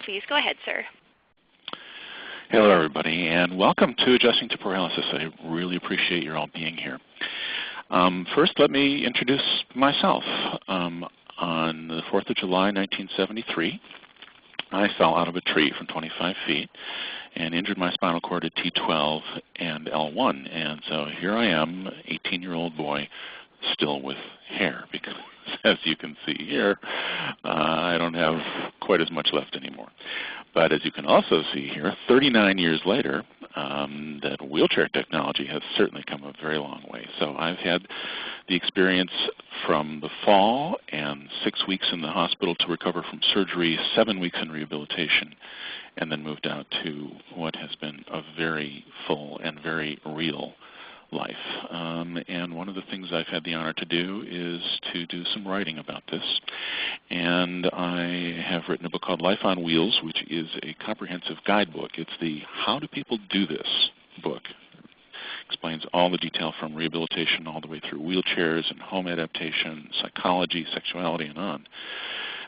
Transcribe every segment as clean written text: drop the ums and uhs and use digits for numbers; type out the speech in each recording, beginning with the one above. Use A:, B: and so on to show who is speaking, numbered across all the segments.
A: Please go ahead, sir.
B: Hello, everybody, and welcome to Adjusting to Paralysis. I really appreciate your all being here. First, let me introduce myself. On the 4th of July, 1973, I fell out of a tree from 25 feet and injured my spinal cord at T12 and L1. And so here I am, 18-year-old boy, still with hair, because as you can see here, I don't have quite as much left anymore. But as you can also see here, 39 years later, that wheelchair technology has certainly come a very long way. So I've had the experience from the fall and 6 weeks in the hospital to recover from surgery, 7 weeks in rehabilitation, and then moved out to what has been a very full and very real life. And one of the things I've had the honor to do is to do some writing about this. And I have written a book called Life on Wheels, which is a comprehensive guidebook. It's the How Do People Do This book. It explains all the detail from rehabilitation all the way through wheelchairs and home adaptation, psychology, sexuality, and on.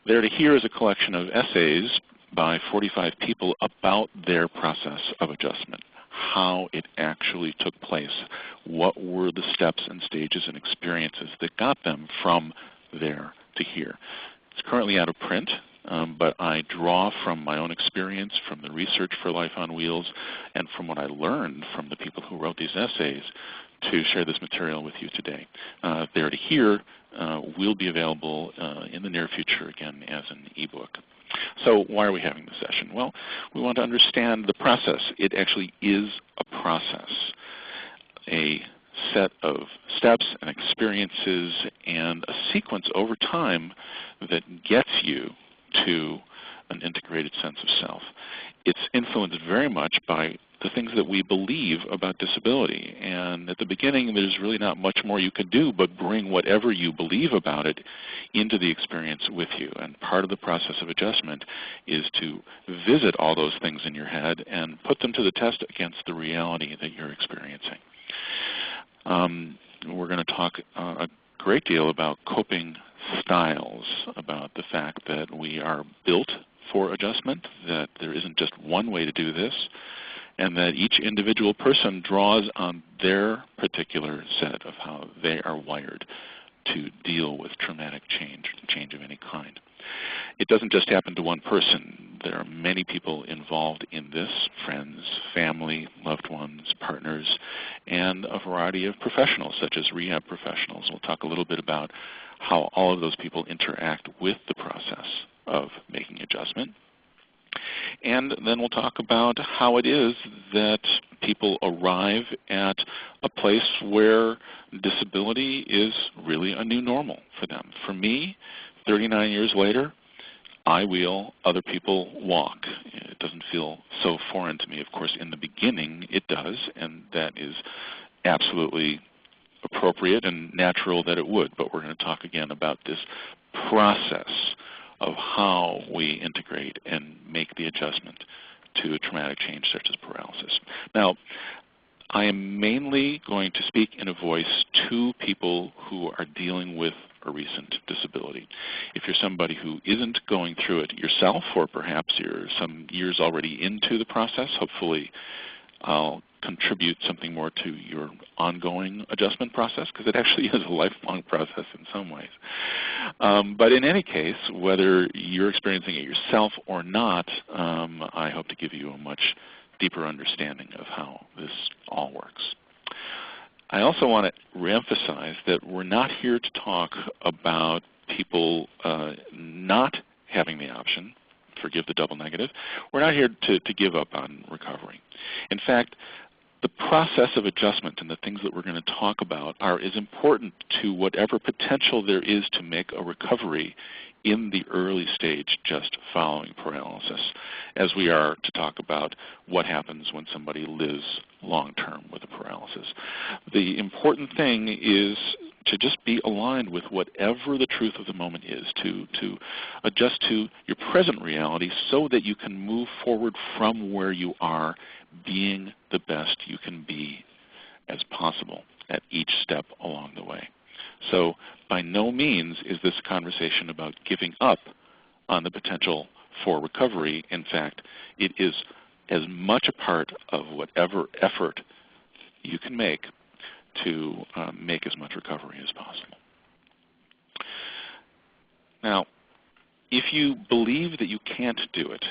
B: There to Here is a collection of essays by 45 people about their process of adjustment, how it actually took place, what were the steps and stages and experiences that got them from there to here. It's currently out of print, but I draw from my own experience, from the research for Life on Wheels, and from what I learned from the people who wrote these essays to share this material with you today. There to Here will be available in the near future again as an ebook. So why are we having this session? Well, we want to understand the process. It actually is a process, a set of steps and experiences and a sequence over time that gets you to an integrated sense of self. It's influenced very much by the things that we believe about disability. And at the beginning, there's really not much more you can do but bring whatever you believe about it into the experience with you. And part of the process of adjustment is to visit all those things in your head and put them to the test against the reality that you're experiencing. We're going to talk a great deal about coping styles, about the fact that we are built for adjustment, that there isn't just one way to do this, and that each individual person draws on their particular set of how they are wired to deal with traumatic change of any kind. It doesn't just happen to one person. There are many people involved in this, friends, family, loved ones, partners, and a variety of professionals, such as rehab professionals. We'll talk a little bit about how all of those people interact with the process of making adjustment. And then we'll talk about how it is that people arrive at a place where disability is really a new normal for them. For me, 39 years later, I wheel, other people walk. It doesn't feel so foreign to me. Of course, in the beginning, it does, and that is absolutely appropriate and natural that it would. But we're going to talk again about this process of how we integrate and make the adjustment to a traumatic change such as paralysis. Now, I am mainly going to speak in a voice to people who are dealing with a recent disability. If you're somebody who isn't going through it yourself, or perhaps you're some years already into the process, hopefully I'll contribute something more to your ongoing adjustment process, because it actually is a lifelong process in some ways. But in any case, whether you're experiencing it yourself or not, I hope to give you a much deeper understanding of how this all works. I also want to reemphasize that we're not here to talk about people not having the option. Forgive the double negative. We're not here to give up on recovery. In fact, the process of adjustment and the things that we're going to talk about are as important to whatever potential there is to make a recovery in the early stage just following paralysis, as we are to talk about what happens when somebody lives long-term with a paralysis. The important thing is to just be aligned with whatever the truth of the moment is, to adjust to your present reality so that you can move forward from where you are, being the best you can be as possible at each step along the way. So by no means is this a conversation about giving up on the potential for recovery. In fact, it is as much a part of whatever effort you can make to make as much recovery as possible. Now, if you believe that you can't do it,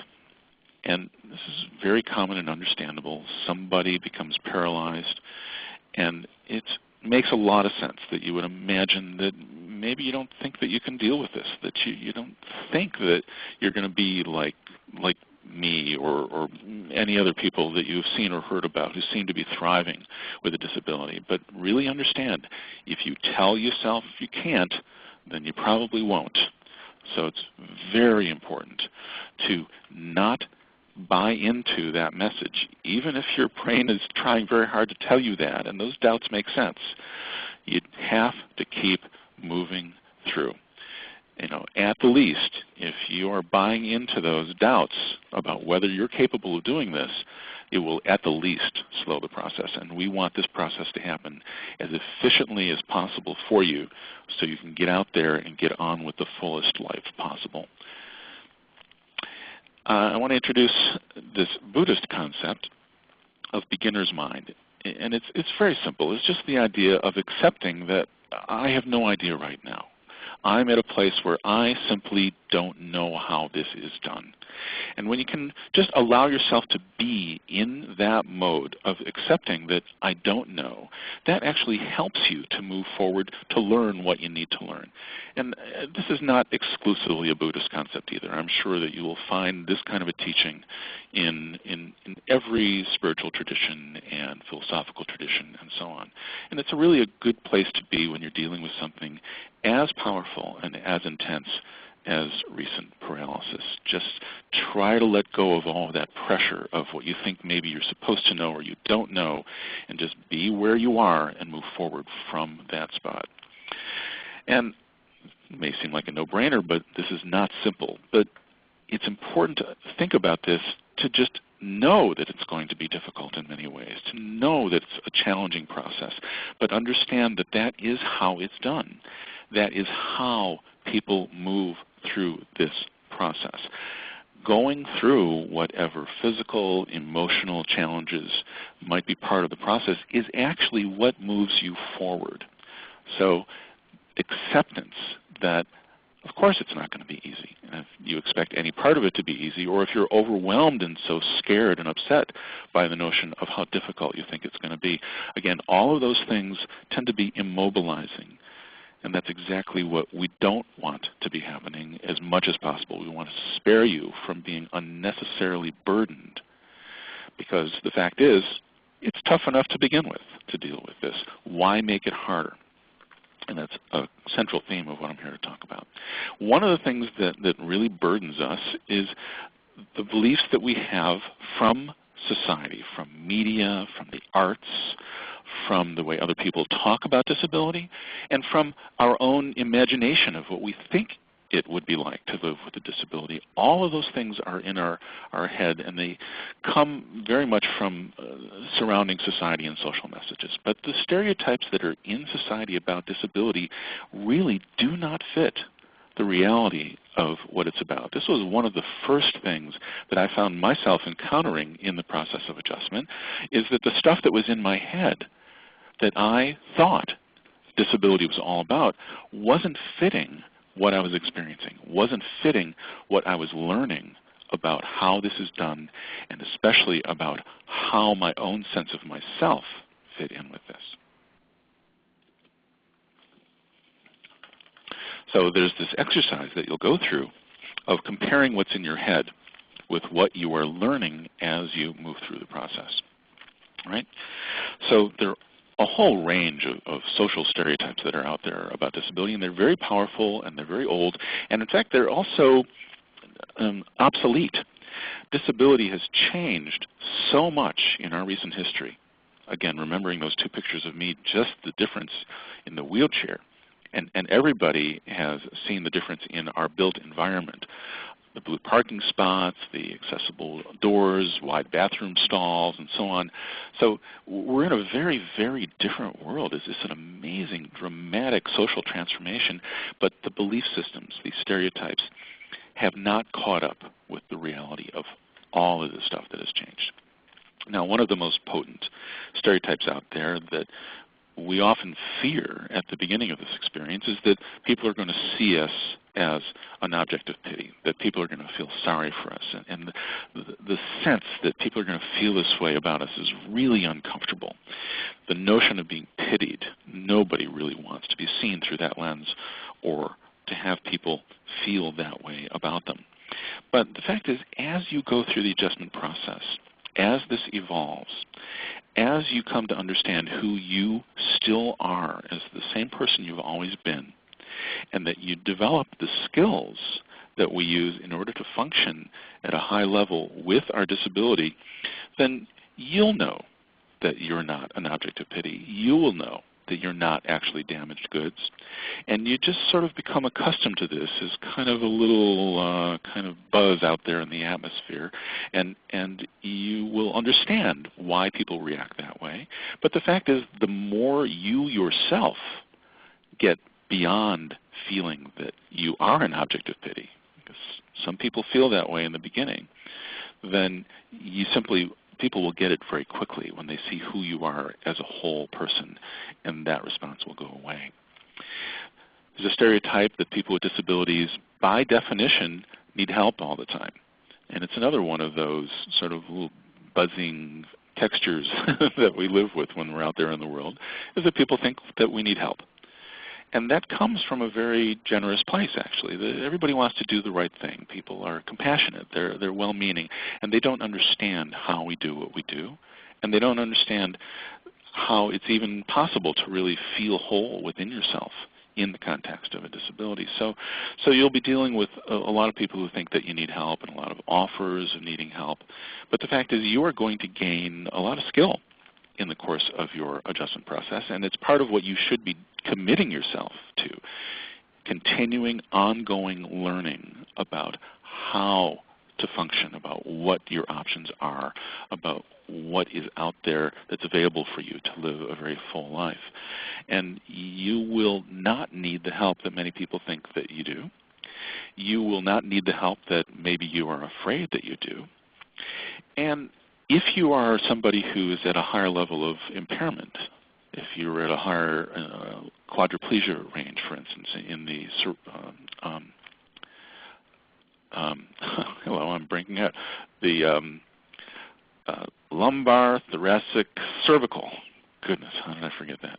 B: and this is very common and understandable, somebody becomes paralyzed, and it makes a lot of sense that you would imagine that maybe you don't think that you can deal with this, that you don't think that you're going to be like me or any other people that you've seen or heard about who seem to be thriving with a disability. But really understand, if you tell yourself you can't, then you probably won't. So it's very important to not buy into that message, even if your brain is trying very hard to tell you that, and those doubts make sense. You have to keep moving through. At the least, if you are buying into those doubts about whether you're capable of doing this, it will at the least slow the process. And we want this process to happen as efficiently as possible for you so you can get out there and get on with the fullest life possible. I want to introduce this Buddhist concept of beginner's mind. And it's very simple. It's just the idea of accepting that I have no idea right now. I'm at a place where I simply don't know how this is done. And when you can just allow yourself to be in that mode of accepting that I don't know, that actually helps you to move forward to learn what you need to learn. And this is not exclusively a Buddhist concept either. I'm sure that you will find this kind of a teaching in every spiritual tradition and philosophical tradition and so on. And it's really a good place to be when you're dealing with something as powerful and as intense as recent paralysis. Just try to let go of all of that pressure of what you think maybe you're supposed to know or you don't know, and just be where you are and move forward from that spot. And it may seem like a no-brainer, but this is not simple. But it's important to think about this, to just know that it's going to be difficult in many ways, to know that it's a challenging process, but understand that that is how it's done. That is how people move through this process. Going through whatever physical, emotional challenges might be part of the process is actually what moves you forward. So acceptance that, of course, it's not going to be easy. And if you expect any part of it to be easy, or if you're overwhelmed and so scared and upset by the notion of how difficult you think it's going to be, again, all of those things tend to be immobilizing. And that's exactly what we don't want to be happening as much as possible. We want to spare you from being unnecessarily burdened, because the fact is, it's tough enough to begin with to deal with this. Why make it harder? And that's a central theme of what I'm here to talk about. One of the things that really burdens us is the beliefs that we have from society, from media, from the arts, from the way other people talk about disability, and from our own imagination of what we think it would be like to live with a disability. All of those things are in our head, and they come very much from surrounding society and social messages. But the stereotypes that are in society about disability really do not fit the reality of what it's about. This was one of the first things that I found myself encountering in the process of adjustment, is that the stuff that was in my head that I thought disability was all about wasn't fitting what I was experiencing, wasn't fitting what I was learning about how this is done, and especially about how my own sense of myself fit in with this. So there's this exercise that you'll go through of comparing what's in your head with what you are learning as you move through the process. Right? So there are a whole range of social stereotypes that are out there about disability, and they're very powerful and they're very old, and in fact they're also obsolete. Disability has changed so much in our recent history. Again, remembering those two pictures of me, just the difference in the wheelchair, and everybody has seen the difference in our built environment. The blue parking spots, the accessible doors, wide bathroom stalls, and so on. So we're in a very, very different world. It's an amazing, dramatic social transformation, but the belief systems, these stereotypes, have not caught up with the reality of all of the stuff that has changed. Now, one of the most potent stereotypes out there that we often fear at the beginning of this experience is that people are going to see us as an object of pity, that people are going to feel sorry for us. And the sense that people are going to feel this way about us is really uncomfortable. The notion of being pitied, nobody really wants to be seen through that lens or to have people feel that way about them. But the fact is, as you go through the adjustment process, as this evolves, as you come to understand who you still are as the same person you've always been, and that you develop the skills that we use in order to function at a high level with our disability, then you'll know that you're not an object of pity. You will know that you're not actually damaged goods. And you just sort of become accustomed to this as kind of a little kind of buzz out there in the atmosphere. And you will understand why people react that way. But the fact is, the more you yourself get beyond feeling that you are an object of pity, because some people feel that way in the beginning, then you simply people will get it very quickly when they see who you are as a whole person, and that response will go away. There's a stereotype that people with disabilities, by definition, need help all the time. And it's another one of those sort of little buzzing textures that we live with when we're out there in the world, is that people think that we need help. And that comes from a very generous place, actually. Everybody wants to do the right thing. People are compassionate. They're well-meaning. And they don't understand how we do what we do. And they don't understand how it's even possible to really feel whole within yourself in the context of a disability. So you'll be dealing with a lot of people who think that you need help and a lot of offers of needing help. But the fact is, you are going to gain a lot of skill in the course of your adjustment process, and it's part of what you should be committing yourself to, continuing ongoing learning about how to function, about what your options are, about what is out there that's available for you to live a very full life. And you will not need the help that many people think that you do. You will not need the help that maybe you are afraid that you do. And if you are somebody who is at a higher level of impairment, if you're at a higher quadriplegia range, for instance, in the hello, I'm bringing out the lumbar, thoracic, cervical. Goodness, how did I forget that?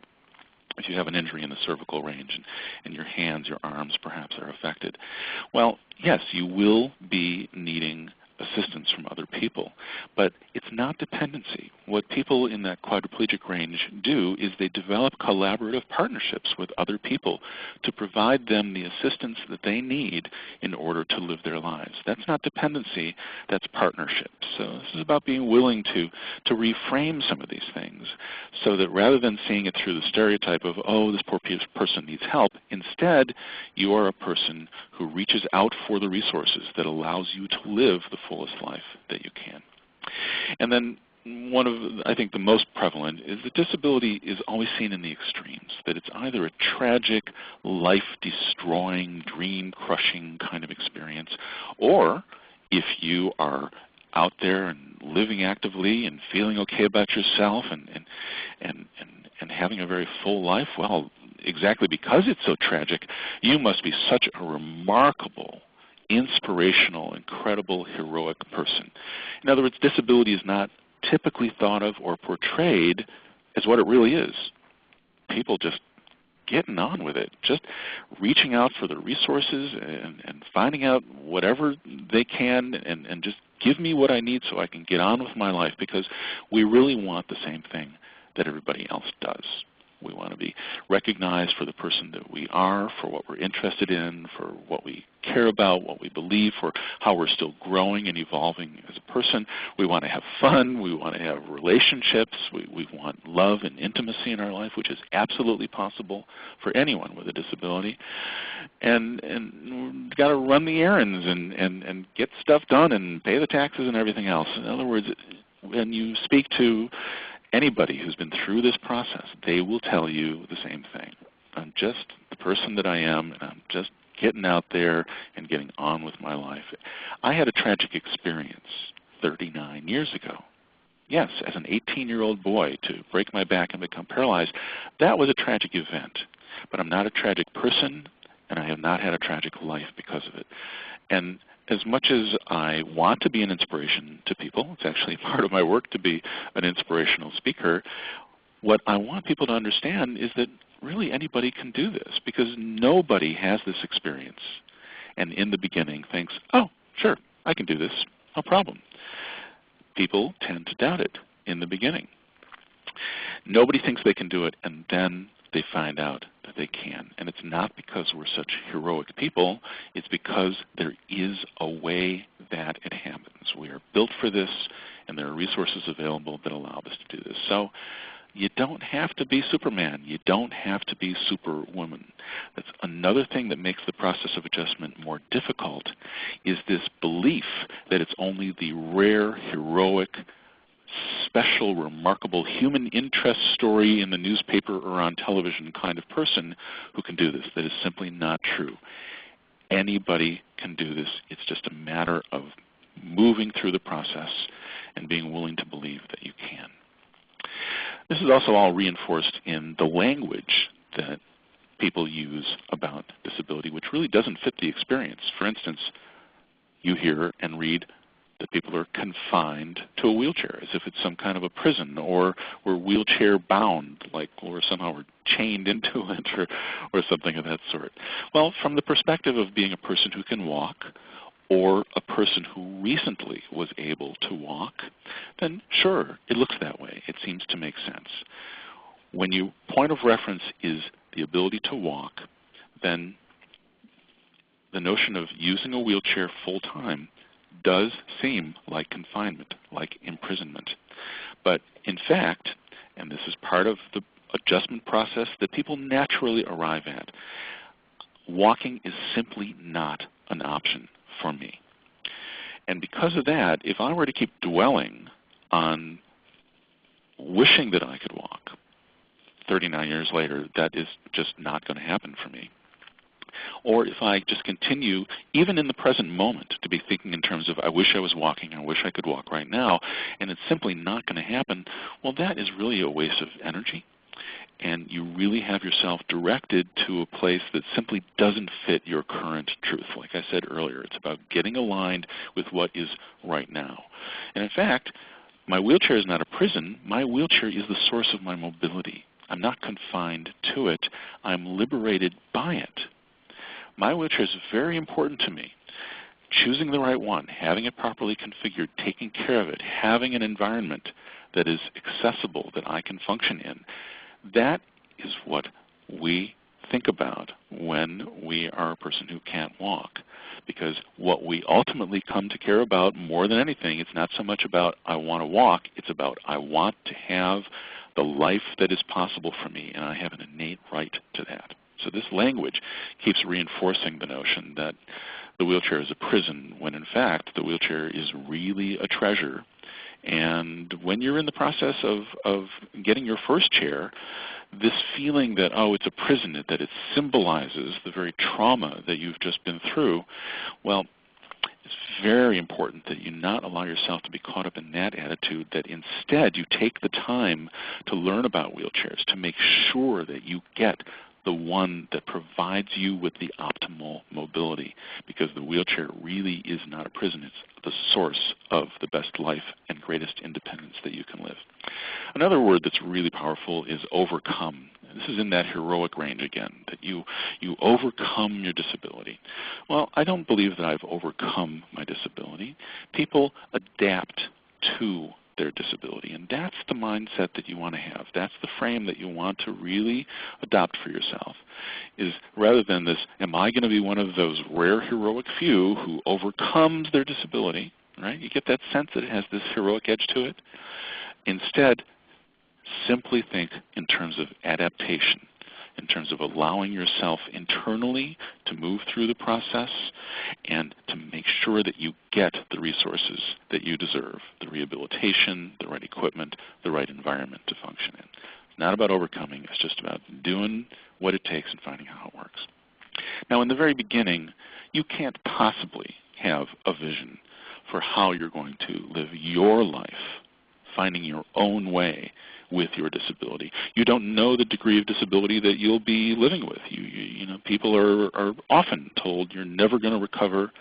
B: If you have an injury in the cervical range and your hands, your arms perhaps are affected, well, yes, you will be needing assistance from other people, but it's not dependency. What people in that quadriplegic range do is they develop collaborative partnerships with other people to provide them the assistance that they need in order to live their lives. That's not dependency, that's partnership. So this is about being willing to reframe some of these things so that rather than seeing it through the stereotype of, oh, this poor person needs help, instead you are a person who reaches out for the resources that allows you to live the fullest life that you can. And then one of, I think, the most prevalent is that disability is always seen in the extremes, that it's either a tragic, life-destroying, dream-crushing kind of experience, or if you are out there and living actively and feeling okay about yourself and having a very full life, well, exactly because it's so tragic, you must be such a remarkable, inspirational, incredible, heroic person. In other words, disability is not typically thought of or portrayed as what it really is. People just getting on with it, just reaching out for the resources and finding out whatever they can and just give me what I need so I can get on with my life, because we really want the same thing that everybody else does. We want to be recognized for the person that we are, for what we're interested in, for what we care about, what we believe, for how we're still growing and evolving as a person. We want to have fun. We want to have relationships. We want love and intimacy in our life, which is absolutely possible for anyone with a disability. And we've got to run the errands and get stuff done and pay the taxes and everything else. In other words, when you speak to anybody who's been through this process, they will tell you the same thing. I'm just the person that I am, and I'm just getting out there and getting on with my life. I had a tragic experience 39 years ago. Yes, as an 18-year-old boy, to break my back and become paralyzed, that was a tragic event. But I'm not a tragic person, and I have not had a tragic life because of it. And as much as I want to be an inspiration to people, it's actually part of my work to be an inspirational speaker, what I want people to understand is that really anybody can do this, because nobody has this experience and in the beginning thinks, oh, sure, I can do this, no problem. People tend to doubt it in the beginning. Nobody thinks they can do it, and then they find out that they can. And it's not because we're such heroic people, it's because there is a way that it happens. We are built for this, and there are resources available that allow us to do this. So you don't have to be Superman. You don't have to be Superwoman. That's another thing that makes the process of adjustment more difficult, is this belief that it's only the rare, heroic, special, remarkable human interest story in the newspaper or on television kind of person who can do this. That is simply not true. Anybody can do this. It's just a matter of moving through the process and being willing to believe that you can. This is also all reinforced in the language that people use about disability, which really doesn't fit the experience. For instance, you hear and read that people are confined to a wheelchair, as if it's some kind of a prison, or we're wheelchair bound, like or somehow we're chained into it, or something of that sort. Well, from the perspective of being a person who can walk, or a person who recently was able to walk, then sure, it looks that way. It seems to make sense. When your point of reference is the ability to walk, then the notion of using a wheelchair full time does seem like confinement, like imprisonment. But in fact, and this is part of the adjustment process that people naturally arrive at, walking is simply not an option for me. And because of that, if I were to keep dwelling on wishing that I could walk 39 years later, that is just not going to happen for me. Or if I just continue, even in the present moment, to be thinking in terms of, I wish I was walking, I wish I could walk right now, and it's simply not going to happen, well, that is really a waste of energy. And you really have yourself directed to a place that simply doesn't fit your current truth. Like I said earlier, it's about getting aligned with what is right now. And in fact, my wheelchair is not a prison. My wheelchair is the source of my mobility. I'm not confined to it. I'm liberated by it. My wheelchair is very important to me. Choosing the right one, having it properly configured, taking care of it, having an environment that is accessible, that I can function in, that is what we think about when we are a person who can't walk. Because what we ultimately come to care about more than anything, it's not so much about I want to walk, it's about I want to have the life that is possible for me, and I have an innate right to that. So this language keeps reinforcing the notion that the wheelchair is a prison, when in fact the wheelchair is really a treasure. And when you're in the process of getting your first chair, this feeling that, oh, it's a prison, that it symbolizes the very trauma that you've just been through, well, it's very important that you not allow yourself to be caught up in that attitude, that instead you take the time to learn about wheelchairs, to make sure that you get the one that provides you with the optimal mobility, because the wheelchair really is not a prison. It's the source of the best life and greatest independence that you can live. Another word that's really powerful is overcome. This is in that heroic range again, that you overcome your disability. Well, I don't believe that I've overcome my disability. People adapt to their disability, and that's the mindset that you want to have. That's the frame that you want to really adopt for yourself, is rather than this, am I going to be one of those rare heroic few who overcomes their disability, right? You get that sense that it has this heroic edge to it. Instead, simply think in terms of adaptation, in terms of allowing yourself internally to move through the process and to make sure that you get the resources that you deserve, the rehabilitation, the right equipment, the right environment to function in. It's not about overcoming, it's just about doing what it takes and finding how it works. Now, in the very beginning, you can't possibly have a vision for how you're going to live your life, finding your own way with your disability. You don't know the degree of disability that you'll be living with. You know, people are often told you're never going to recover,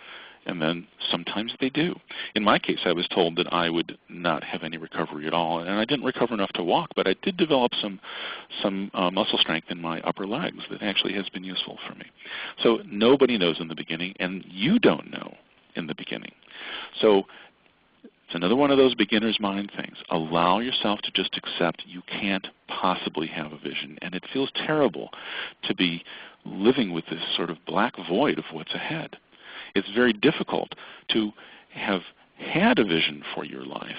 B: and then sometimes they do. In my case, I was told that I would not have any recovery at all, and I didn't recover enough to walk, but I did develop some muscle strength in my upper legs that actually has been useful for me. So nobody knows in the beginning, and you don't know in the beginning. So it's another one of those beginner's mind things. Allow yourself to just accept you can't possibly have a vision, and it feels terrible to be living with this sort of black void of what's ahead. It's very difficult to have had a vision for your life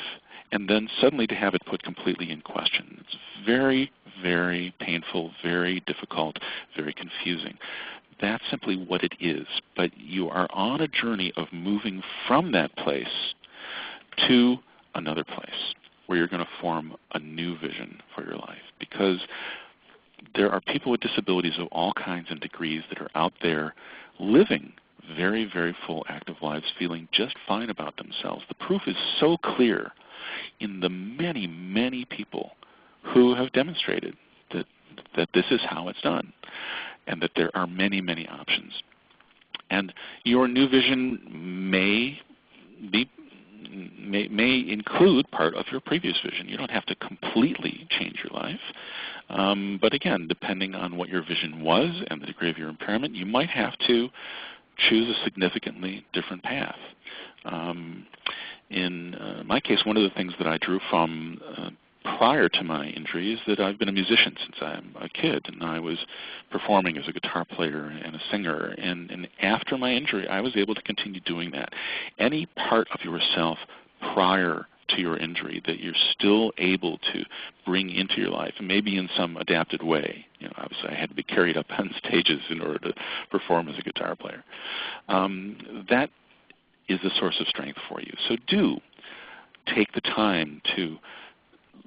B: and then suddenly to have it put completely in question. It's very, very painful, very difficult, very confusing. That's simply what it is. But you are on a journey of moving from that place to another place where you're going to form a new vision for your life, because there are people with disabilities of all kinds and degrees that are out there living very, very full, active lives, feeling just fine about themselves. The proof is so clear in the many, many people who have demonstrated that this is how it's done, and that there are many, many options. And your new vision may include part of your previous vision. You don't have to completely change your life. But again, depending on what your vision was and the degree of your impairment, you might have to choose a significantly different path. In my case, one of the things that I drew from prior to my injury is that I've been a musician since I'm a kid, and I was performing as a guitar player and a singer. And after my injury, I was able to continue doing that. Any part of yourself prior to your injury that you're still able to bring into your life, and maybe in some adapted way. You know, obviously I had to be carried up on stages in order to perform as a guitar player. That is a source of strength for you. So do take the time to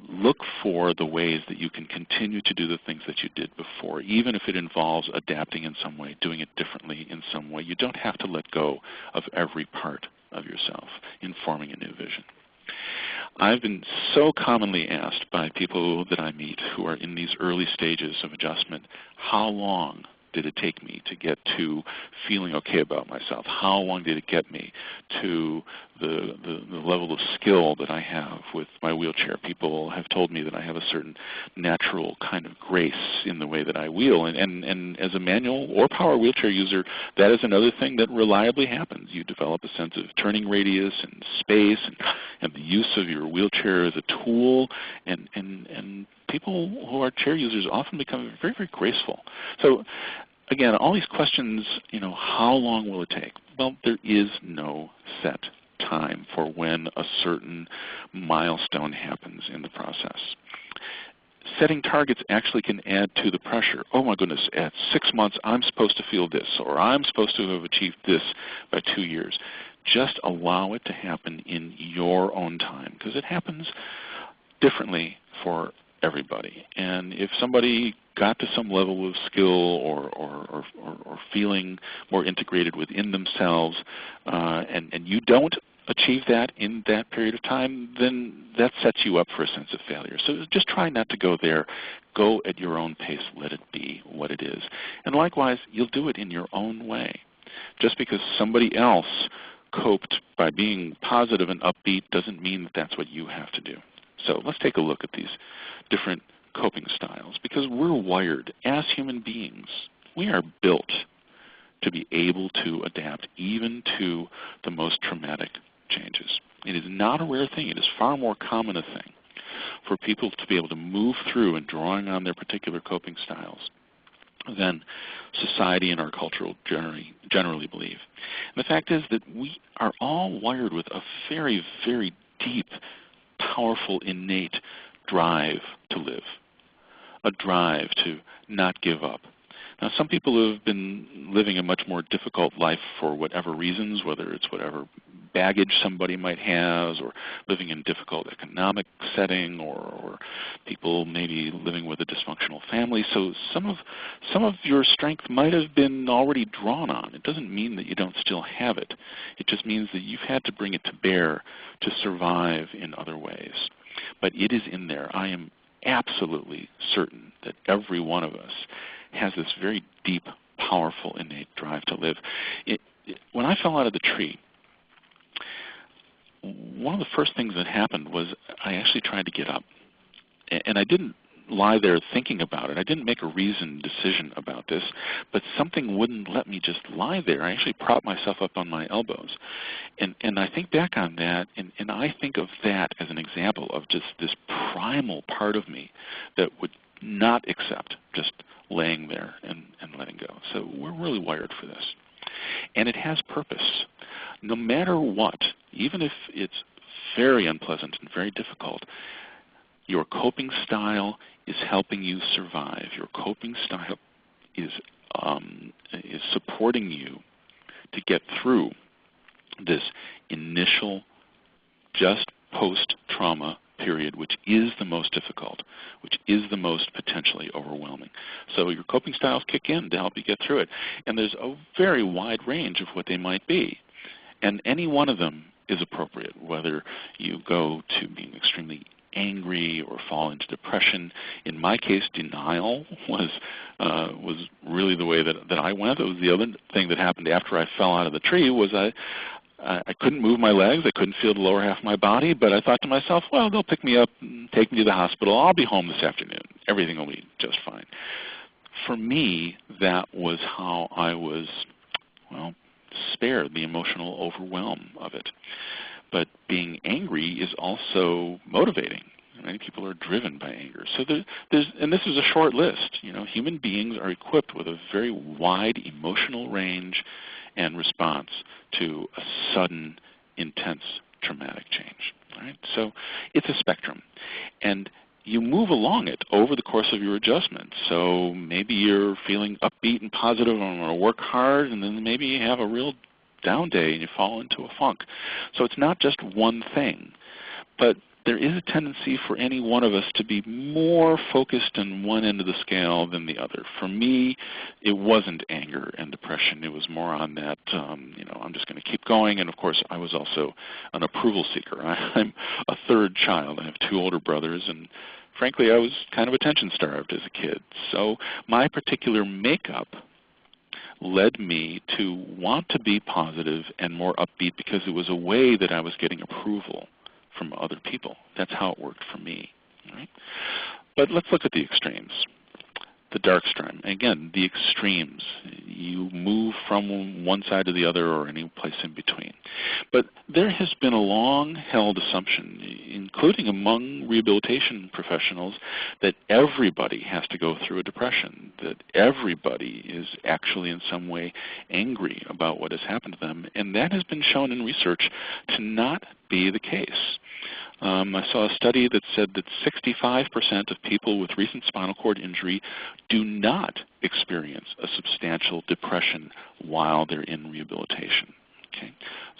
B: look for the ways that you can continue to do the things that you did before, even if it involves adapting in some way, doing it differently in some way. You don't have to let go of every part of yourself in forming a new vision. I've been so commonly asked by people that I meet who are in these early stages of adjustment, how long did it take me to get to feeling okay about myself? How long did it get me to the level of skill that I have with my wheelchair? People have told me that I have a certain natural kind of grace in the way that I wheel. And as a manual or power wheelchair user, that is another thing that reliably happens. You develop a sense of turning radius and space and the use of your wheelchair as a tool. And people who are chair users often become very, very graceful. So again, all these questions, you know, how long will it take? Well, there is no set time for when a certain milestone happens in the process. Setting targets actually can add to the pressure. Oh my goodness, at 6 months I'm supposed to feel this, or I'm supposed to have achieved this by 2 years. Just allow it to happen in your own time, because it happens differently for everybody. And if somebody got to some level of skill or feeling more integrated within themselves, and you don't achieve that in that period of time, then that sets you up for a sense of failure. So just try not to go there. Go at your own pace. Let it be what it is. And likewise, you'll do it in your own way. Just because somebody else coped by being positive and upbeat doesn't mean that that's what you have to do. So let's take a look at these different coping styles, because we're wired as human beings. We are built to be able to adapt even to the most traumatic changes. It is not a rare thing. It is far more common a thing for people to be able to move through and drawing on their particular coping styles than society and our culture generally believe. And the fact is that we are all wired with a very, very deep, powerful, innate drive to live, a drive to not give up. Now, some people have been living a much more difficult life for whatever reasons, whether it's whatever baggage somebody might have, or living in a difficult economic setting, or people maybe living with a dysfunctional family. So some of your strength might have been already drawn on. It doesn't mean that you don't still have it. It just means that you've had to bring it to bear to survive in other ways. But it is in there. I am absolutely certain that every one of us has this very deep, powerful, innate drive to live. When I fell out of the tree, one of the first things that happened was I actually tried to get up. And I didn't lie there thinking about it. I didn't make a reasoned decision about this, but something wouldn't let me just lie there. I actually propped myself up on my elbows. And I think back on that, and I think of that as an example of just this primal part of me that would not accept just laying there and letting go. So we're really wired for this. And it has purpose. No matter what, even if it's very unpleasant and very difficult, your coping style is helping you survive. Your coping style is supporting you to get through this initial, just post-trauma period, which is the most difficult, which is the most potentially overwhelming. So your coping styles kick in to help you get through it. And there's a very wide range of what they might be. And any one of them is appropriate, whether you go to being extremely angry or fall into depression. In my case, denial was really the way that I went. It was the other thing that happened after I fell out of the tree was I couldn't move my legs. I couldn't feel the lower half of my body, but I thought to myself, well, they'll pick me up and take me to the hospital. I'll be home this afternoon. Everything will be just fine. For me, that was how I was, well, spared the emotional overwhelm of it. But being angry is also motivating. Many people are driven by anger. So and this is a short list. You know, human beings are equipped with a very wide emotional range and response to a sudden, intense, traumatic change. Right? So it's a spectrum. And you move along it over the course of your adjustment. So maybe you're feeling upbeat and positive and want to work hard, and then maybe you have a real down day and you fall into a funk. So it's not just one thing, but there is a tendency for any one of us to be more focused on one end of the scale than the other. For me, it wasn't anger and depression. It was more on that, I'm just going to keep going. And of course, I was also an approval seeker. I'm a third child. I have two older brothers, and frankly, I was kind of attention-starved as a kid. So my particular makeup led me to want to be positive and more upbeat because it was a way that I was getting approval from other people. That's how it worked for me. Right? But let's look at the extremes. The dark stream. Again, the extremes. You move from one side to the other or any place in between. But there has been a long-held assumption, including among rehabilitation professionals, that everybody has to go through a depression, that everybody is actually in some way angry about what has happened to them. And that has been shown in research to not be the case. I saw a study that said that 65% of people with recent spinal cord injury do not experience a substantial depression while they're in rehabilitation. Okay?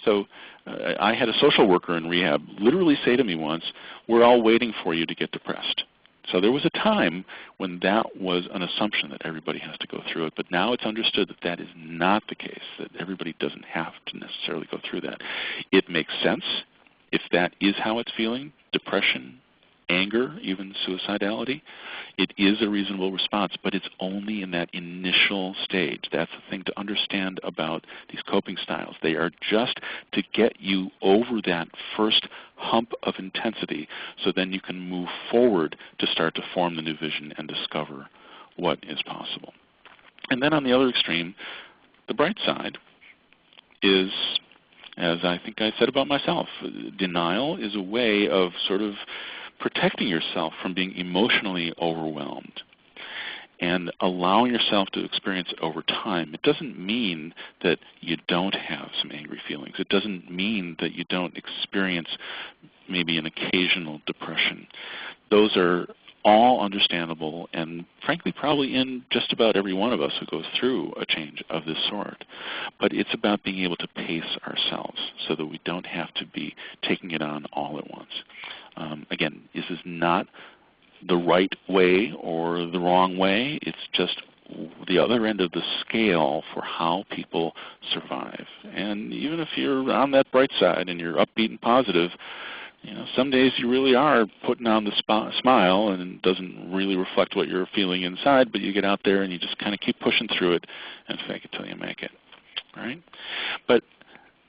B: So I had a social worker in rehab literally say to me once, "We're all waiting for you to get depressed." So there was a time when that was an assumption that everybody has to go through it, but now it's understood that that is not the case, that everybody doesn't have to necessarily go through that. It makes sense. If that is how it's feeling, depression, anger, even suicidality, it is a reasonable response, but it's only in that initial stage. That's the thing to understand about these coping styles. They are just to get you over that first hump of intensity so then you can move forward to start to form the new vision and discover what is possible. And then on the other extreme, the bright side is, as I think I said about myself, denial is a way of sort of protecting yourself from being emotionally overwhelmed and allowing yourself to experience it over time. It doesn't mean that you don't have some angry feelings. It doesn't mean that you don't experience maybe an occasional depression. Those are all understandable and frankly probably in just about every one of us who goes through a change of this sort. But it's about being able to pace ourselves so that we don't have to be taking it on all at once. Again, this is not the right way or the wrong way. It's just the other end of the scale for how people survive. And even if you're on that bright side and you're upbeat and positive, some days you really are putting on the smile and it doesn't really reflect what you're feeling inside, but you get out there and you just kind of keep pushing through it and fake it till you make it, right? But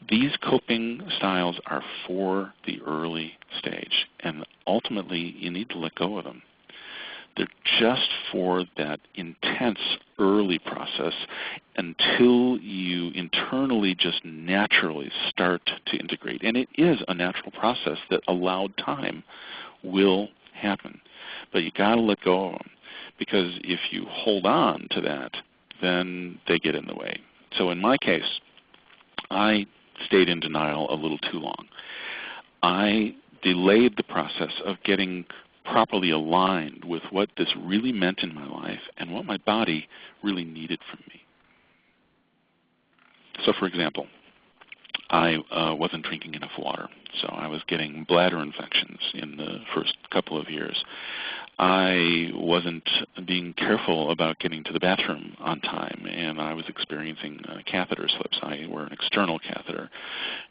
B: these coping styles are for the early stage, and ultimately you need to let go of them. They're just for that intense early process until you internally just naturally start to integrate. And it is a natural process that allowed time will happen. But you got to let go of them, because if you hold on to that, then they get in the way. So in my case, I stayed in denial a little too long. I delayed the process of getting properly aligned with what this really meant in my life and what my body really needed from me. So for example, I wasn't drinking enough water, so I was getting bladder infections in the first couple of years. I wasn't being careful about getting to the bathroom on time, and I was experiencing catheter slips. I wear an external catheter,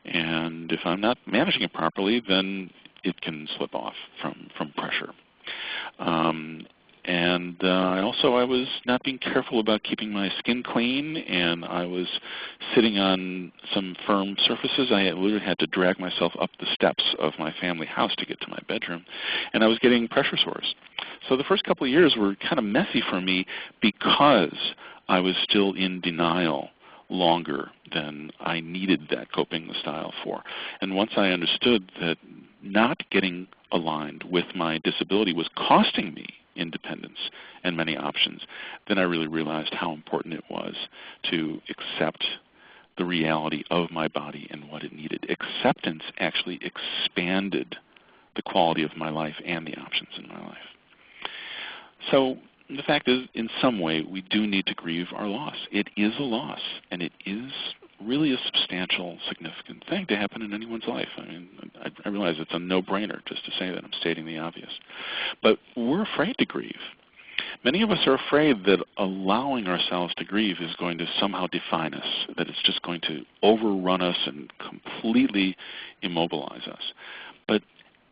B: and if I'm not managing it properly, then it can slip off from pressure. I was not being careful about keeping my skin clean, and I was sitting on some firm surfaces. I literally had to drag myself up the steps of my family house to get to my bedroom, and I was getting pressure sores. So the first couple of years were kind of messy for me because I was still in denial longer than I needed that coping style for. And once I understood that not getting aligned with my disability was costing me independence and many options, then I really realized how important it was to accept the reality of my body and what it needed. Acceptance actually expanded the quality of my life and the options in my life. So the fact is, in some way, we do need to grieve our loss. It is a loss, and it is really a substantial, significant thing to happen in anyone's life. I mean, I realize it's a no-brainer just to say that. I'm stating the obvious. But we're afraid to grieve. Many of us are afraid that allowing ourselves to grieve is going to somehow define us, that it's just going to overrun us and completely immobilize us. But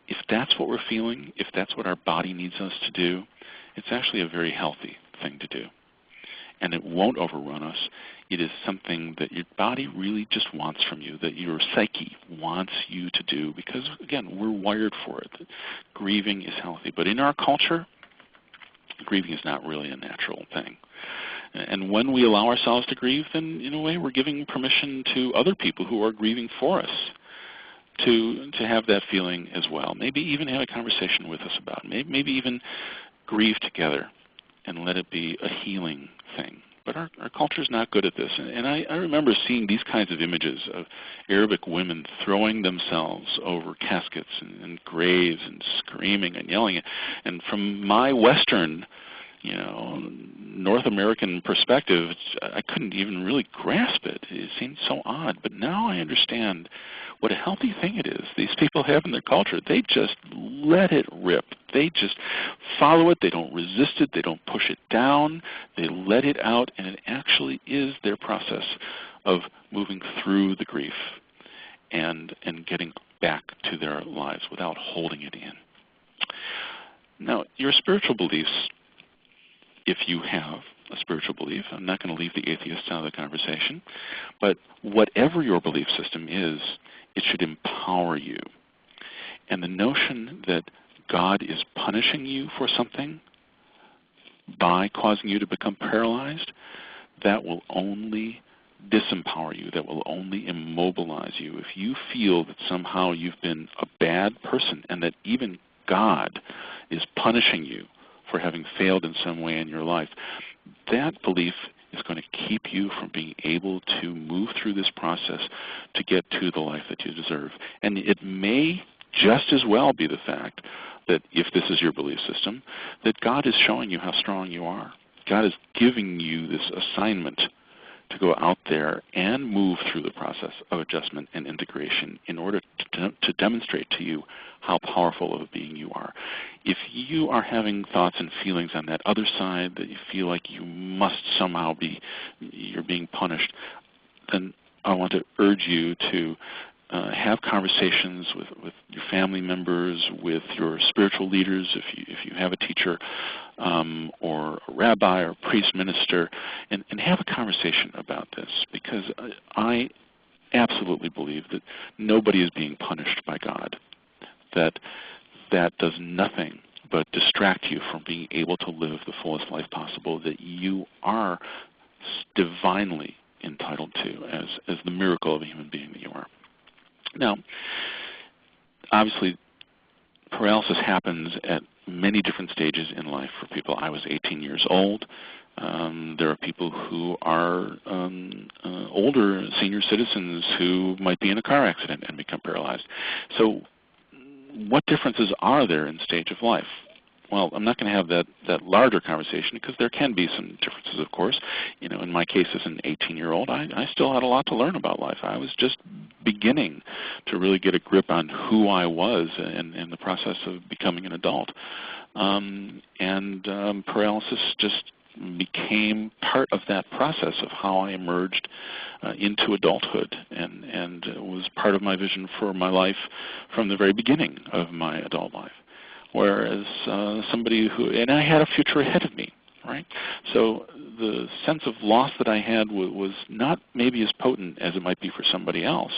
B: if that's what we're feeling, if that's what our body needs us to do, it's actually a very healthy thing to do. And it won't overrun us. It is something that your body really just wants from you, that your psyche wants you to do, because, again, we're wired for it. Grieving is healthy. But in our culture, grieving is not really a natural thing. And when we allow ourselves to grieve, then in a way we're giving permission to other people who are grieving for us to have that feeling as well. Maybe even have a conversation with us about it. Maybe even grieve together and let it be a healing thing. But our culture is not good at this. And I remember seeing these kinds of images of Arabic women throwing themselves over caskets and graves and screaming and yelling. And from my Western, North American perspective, I couldn't even really grasp it. It seemed so odd. But now I understand what a healthy thing it is these people have in their culture. They just let it rip. They just follow it. They don't resist it. They don't push it down. They let it out, and it actually is their process of moving through the grief and getting back to their lives without holding it in. Now, your spiritual beliefs, if you have a spiritual belief, I'm not going to leave the atheists out of the conversation, but whatever your belief system is, it should empower you. And the notion that God is punishing you for something by causing you to become paralyzed, that will only disempower you. That will only immobilize you. If you feel that somehow you've been a bad person and that even God is punishing you for having failed in some way in your life, that belief is going to keep you from being able to move through this process to get to the life that you deserve. And it may just as well be the fact that if this is your belief system, that God is showing you how strong you are. God is giving you this assignment to go out there and move through the process of adjustment and integration in order to demonstrate to you how powerful of a being you are. If you are having thoughts and feelings on that other side that you feel like you must somehow you're being punished, then I want to urge you to have conversations with your family members, with your spiritual leaders, if you have a teacher, or a rabbi or priest minister, and have a conversation about this, because I absolutely believe that nobody is being punished by God, that does nothing but distract you from being able to live the fullest life possible that you are divinely entitled to as the miracle of a human being that you are. Now, obviously, paralysis happens at many different stages in life for people. I was 18 years old. There are people who are older, senior citizens who might be in a car accident and become paralyzed. So what differences are there in stage of life? Well, I'm not going to have that larger conversation because there can be some differences, of course. You know, in my case as an 18-year-old, I still had a lot to learn about life. I was just beginning to really get a grip on who I was in the process of becoming an adult. Paralysis just became part of that process of how I emerged into adulthood, and was part of my vision for my life from the very beginning of my adult life. Whereas somebody and I had a future ahead of me, right? So the sense of loss that I had was not maybe as potent as it might be for somebody else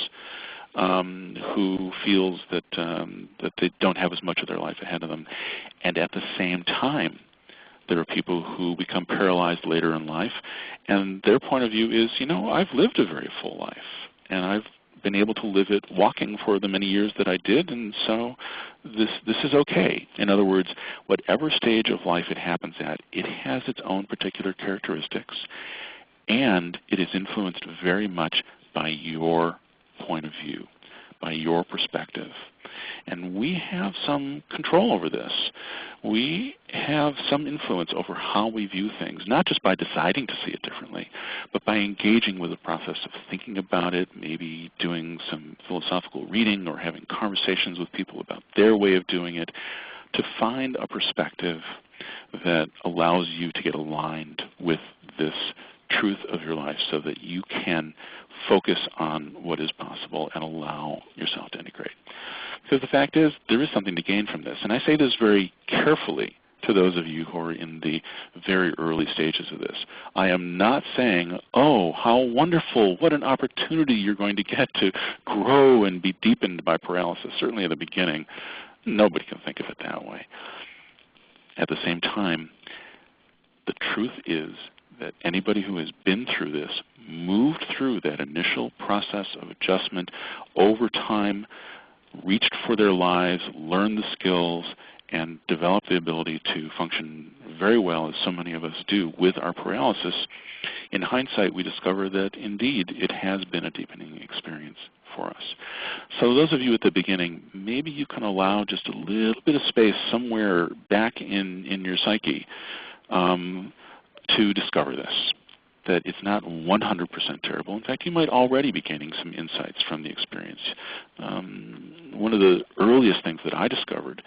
B: who feels that they don't have as much of their life ahead of them. And at the same time, there are people who become paralyzed later in life, and their point of view is, you know, I've lived a very full life, and I've been able to live it walking for the many years that I did, and so this is okay. In other words, whatever stage of life it happens at, it has its own particular characteristics, and it is influenced very much by your point of view, by your perspective. And we have some control over this. We have some influence over how we view things, not just by deciding to see it differently, but by engaging with the process of thinking about it, maybe doing some philosophical reading or having conversations with people about their way of doing it, to find a perspective that allows you to get aligned with this truth of your life so that you can focus on what is possible and allow yourself to integrate. Because the fact is, there is something to gain from this. And I say this very carefully to those of you who are in the very early stages of this. I am not saying, oh, how wonderful, what an opportunity you're going to get to grow and be deepened by paralysis. Certainly at the beginning, nobody can think of it that way. At the same time, the truth is that anybody who has been through this, moved through that initial process of adjustment over time, reached for their lives, learned the skills, and developed the ability to function very well, as so many of us do, with our paralysis, in hindsight we discover that indeed it has been a deepening experience for us. So those of you at the beginning, maybe you can allow just a little bit of space somewhere back in your psyche to discover this, that it's not 100% terrible. In fact, you might already be gaining some insights from the experience. One of the earliest things that I discovered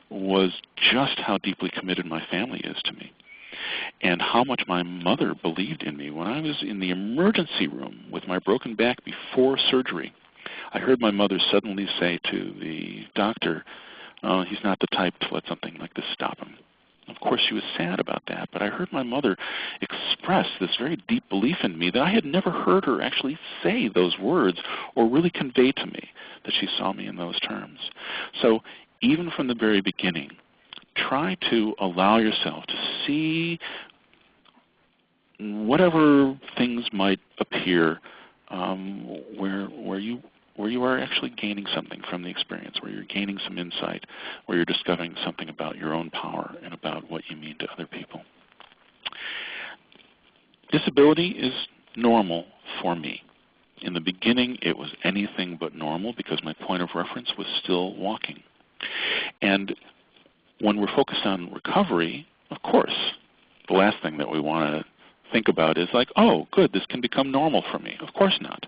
B: was just how deeply committed my family is to me, and how much my mother believed in me. When I was in the emergency room with my broken back before surgery, I heard my mother suddenly say to the doctor, he's not the type to let something like this stop him. Of course, she was sad about that, but I heard my mother express this very deep belief in me that I had never heard her actually say those words or really convey to me that she saw me in those terms. So even from the very beginning, try to allow yourself to see whatever things might appear where you are actually gaining something from the experience, where you're gaining some insight, where you're discovering something about your own power and about what you mean to other people. Disability is normal for me. In the beginning, it was anything but normal because my point of reference was still walking. And when we're focused on recovery, of course, the last thing that we want to think about is like, oh, good, this can become normal for me. Of course not.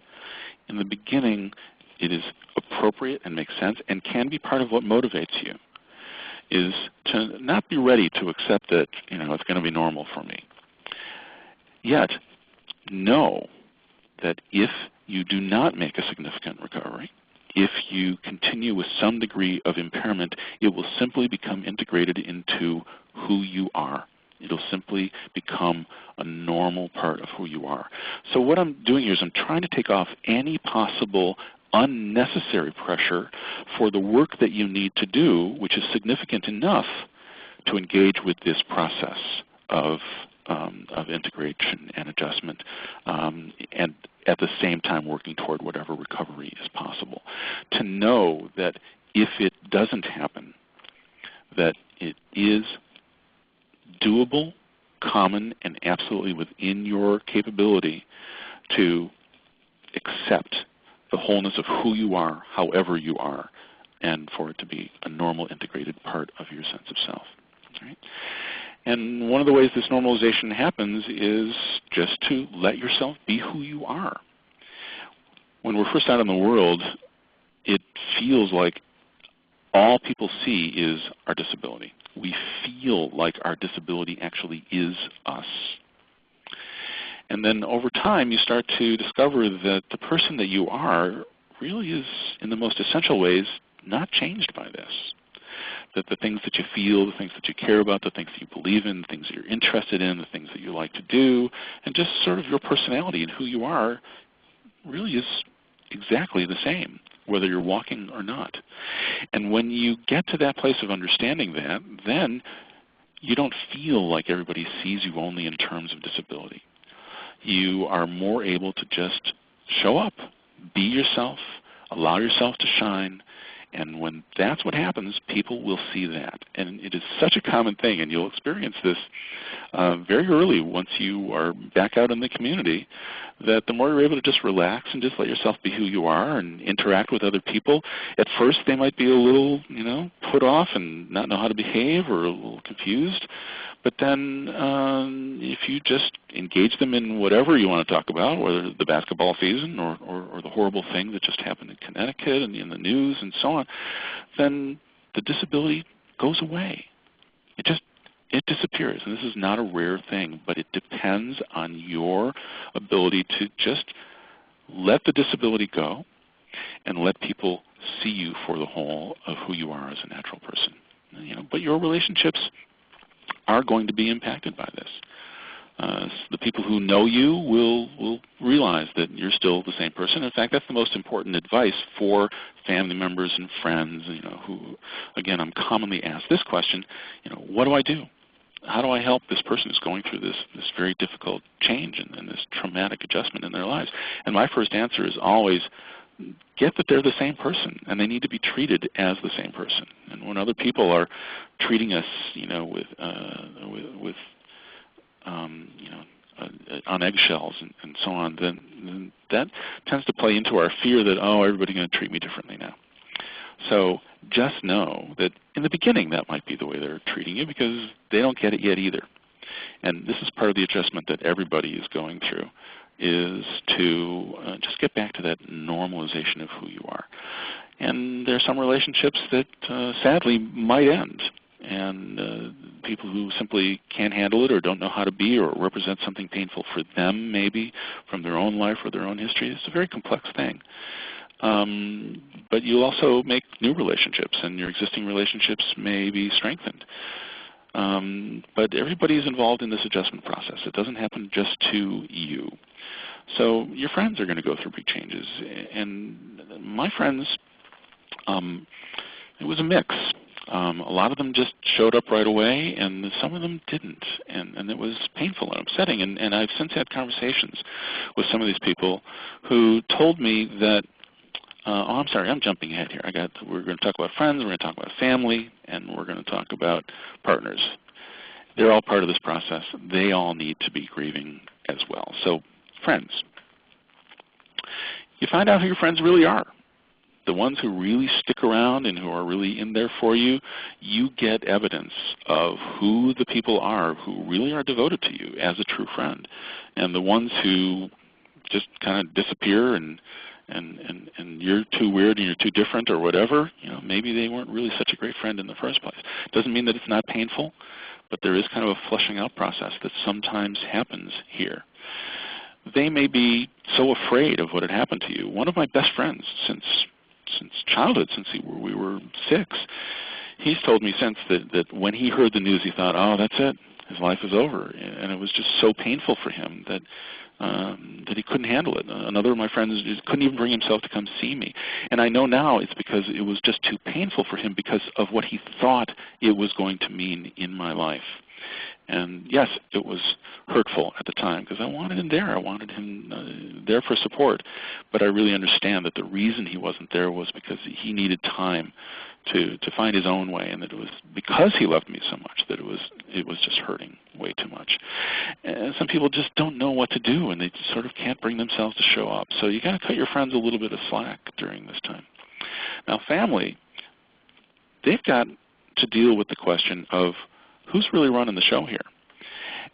B: In the beginning, it is appropriate and makes sense and can be part of what motivates you, is to not be ready to accept that, it's going to be normal for me. Yet, know that if you do not make a significant recovery, if you continue with some degree of impairment, it will simply become integrated into who you are. It'll simply become a normal part of who you are. So what I'm doing here is I'm trying to take off any possible unnecessary pressure for the work that you need to do, which is significant enough to engage with this process of integration and adjustment, and at the same time working toward whatever recovery is possible. To know that if it doesn't happen, that it is doable, common, and absolutely within your capability to accept the wholeness of who you are, however you are, and for it to be a normal, integrated part of your sense of self. Right? And one of the ways this normalization happens is just to let yourself be who you are. When we're first out in the world, it feels like all people see is our disability. We feel like our disability actually is us. And then over time, you start to discover that the person that you are really is, in the most essential ways, not changed by this. That the things that you feel, the things that you care about, the things that you believe in, the things that you're interested in, the things that you like to do, and just sort of your personality and who you are really is exactly the same, whether you're walking or not. And when you get to that place of understanding that, then you don't feel like everybody sees you only in terms of disability. You are more able to just show up, be yourself, allow yourself to shine, and when that's what happens, people will see that. And it is such a common thing, and you'll experience this very early once you are back out in the community, that the more you're able to just relax and just let yourself be who you are and interact with other people. At first they might be a little, put off and not know how to behave or a little confused. But then if you just engage them in whatever you want to talk about, whether the basketball season or the horrible thing that just happened in Connecticut and in the news and so on, then the disability goes away. It disappears. And this is not a rare thing, but it depends on your ability to just let the disability go and let people see you for the whole of who you are as a natural person. But your relationships are going to be impacted by this. The people who know you will realize that you're still the same person. In fact, that's the most important advice for family members and friends, who, again, I'm commonly asked this question, what do I do? How do I help this person who's going through this very difficult change and this traumatic adjustment in their lives? And my first answer is always, get that they're the same person, and they need to be treated as the same person. And when other people are treating us, on eggshells and so on, then that tends to play into our fear that, oh, everybody's going to treat me differently now. So just know that in the beginning that might be the way they're treating you because they don't get it yet either. And this is part of the adjustment that everybody is going through, is to just get back to that normalization of who you are. And there are some relationships that sadly might end. And people who simply can't handle it or don't know how to be or represent something painful for them maybe from their own life or their own history. It's a very complex thing. But you'll also make new relationships, and your existing relationships may be strengthened. But everybody is involved in this adjustment process. It doesn't happen just to you. So your friends are going to go through big changes. And my friends, it was a mix. A lot of them just showed up right away, and some of them didn't. And it was painful and upsetting. And I've since had conversations with some of these people who told me that, oh, I'm sorry, I'm jumping ahead here. We're going to talk about friends, we're going to talk about family, and we're going to talk about partners. They're all part of this process. They all need to be grieving as well. So friends. You find out who your friends really are. the ones who really stick around and who are really in there for you, you get evidence of who the people are who really are devoted to you as a true friend. And the ones who just kind of disappear and you're too weird and you're too different or whatever, maybe they weren't really such a great friend in the first place. Doesn't mean that it's not painful, but there is kind of a flushing out process that sometimes happens here. They may be so afraid of what had happened to you. One of my best friends since childhood, since we were 6, he's told me since that when he heard the news, he thought, oh, that's it. His life is over. And it was just so painful for him that he couldn't handle it. Another of my friends just couldn't even bring himself to come see me. And I know now it's because it was just too painful for him because of what he thought it was going to mean in my life. And yes, it was hurtful at the time because I wanted him there. I wanted him there for support. But I really understand that the reason he wasn't there was because he needed time to find his own way, and that it was because he loved me so much that it was just hurting way too much. And some people just don't know what to do, and they just sort of can't bring themselves to show up. So you got to cut your friends a little bit of slack during this time. Now, family, they've got to deal with the question of who's really running the show here.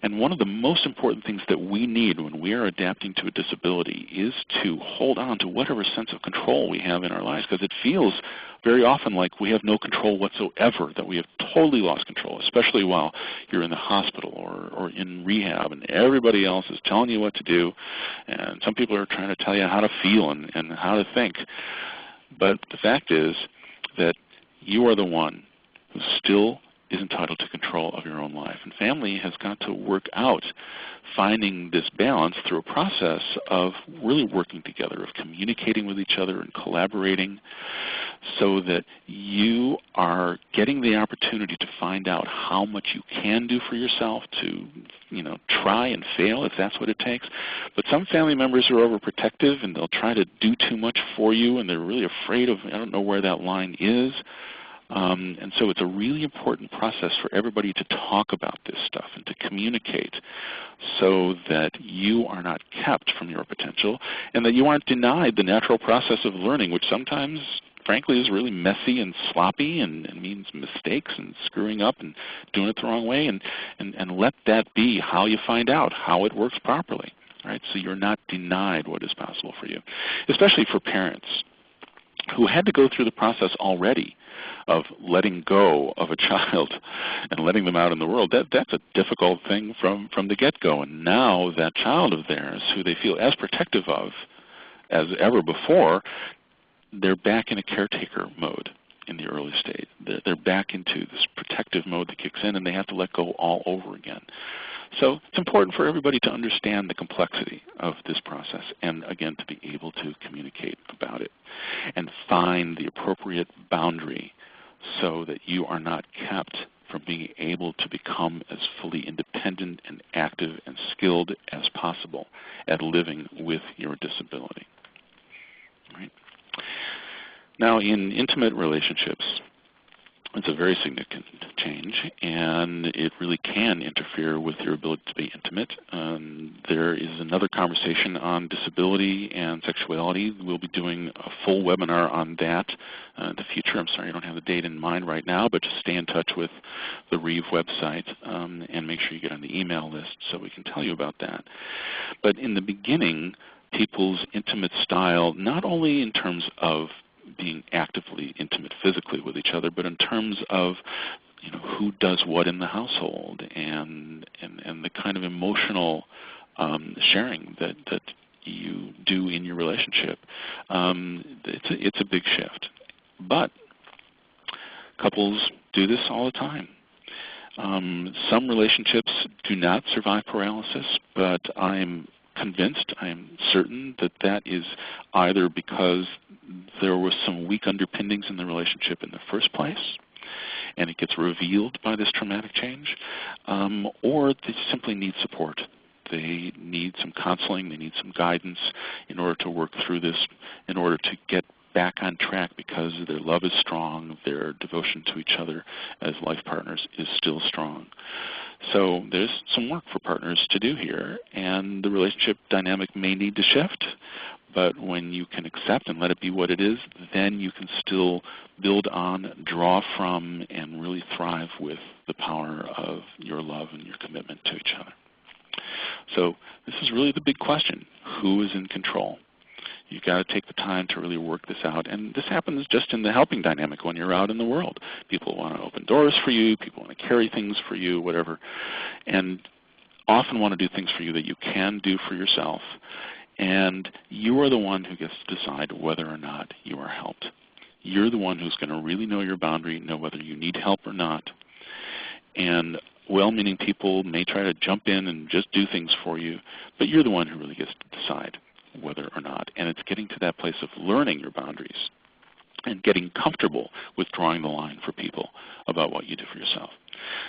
B: And one of the most important things that we need when we are adapting to a disability is to hold on to whatever sense of control we have in our lives, because it feels very often like we have no control whatsoever, that we have totally lost control, especially while you're in the hospital or in rehab and everybody else is telling you what to do, and some people are trying to tell you how to feel and how to think. But the fact is that you are the one who still is entitled to control of your own life. And family has got to work out finding this balance through a process of really working together, of communicating with each other and collaborating so that you are getting the opportunity to find out how much you can do for yourself, to try and fail if that's what it takes. But some family members are overprotective and they'll try to do too much for you, and they're really afraid of, I don't know where that line is. And so it's a really important process for everybody to talk about this stuff and to communicate so that you are not kept from your potential and that you aren't denied the natural process of learning, which sometimes, frankly, is really messy and sloppy and means mistakes and screwing up and doing it the wrong way. And let that be how you find out how it works properly. Right? So you're not denied what is possible for you, especially for parents who had to go through the process already of letting go of a child and letting them out in the world. That's a difficult thing from the get-go. And now that child of theirs, who they feel as protective of as ever before, they're back in a caretaker mode in the early stage. They're back into this protective mode that kicks in, and they have to let go all over again. So it's important for everybody to understand the complexity of this process and, again, to be able to communicate about it and find the appropriate boundary so that you are not kept from being able to become as fully independent and active and skilled as possible at living with your disability. Right? Now, in intimate relationships, it's a very significant change, and it really can interfere with your ability to be intimate. There is another conversation on disability and sexuality. We'll be doing a full webinar on that in the future. I'm sorry I don't have the date in mind right now, but just stay in touch with the REVE website and make sure you get on the email list so we can tell you about that. But in the beginning, people's intimate style, not only in terms of being actively intimate physically with each other, but in terms of who does what in the household and the kind of emotional sharing that you do in your relationship. It's a big shift. But couples do this all the time. Some relationships do not survive paralysis, but I'm convinced, I am certain that is either because there were some weak underpinnings in the relationship in the first place, and it gets revealed by this traumatic change, or they simply need support. They need some counseling, they need some guidance in order to work through this, in order to get back on track because their love is strong, their devotion to each other as life partners is still strong. So there's some work for partners to do here, and the relationship dynamic may need to shift, But when you can accept and let it be what it is, then you can still build on, draw from, and really thrive with the power of your love and your commitment to each other. So this is really the big question. Who is in control? You've got to take the time to really work this out. And this happens just in the helping dynamic when you're out in the world. People want to open doors for you. People want to carry things for you, whatever. And often want to do things for you that you can do for yourself. And you are the one who gets to decide whether or not you are helped. You're the one who's going to really know your boundary, know whether you need help or not. And well-meaning people may try to jump in and just do things for you, but you're the one who really gets to decide whether or not. And it's getting to that place of learning your boundaries and getting comfortable with drawing the line for people about what you do for yourself.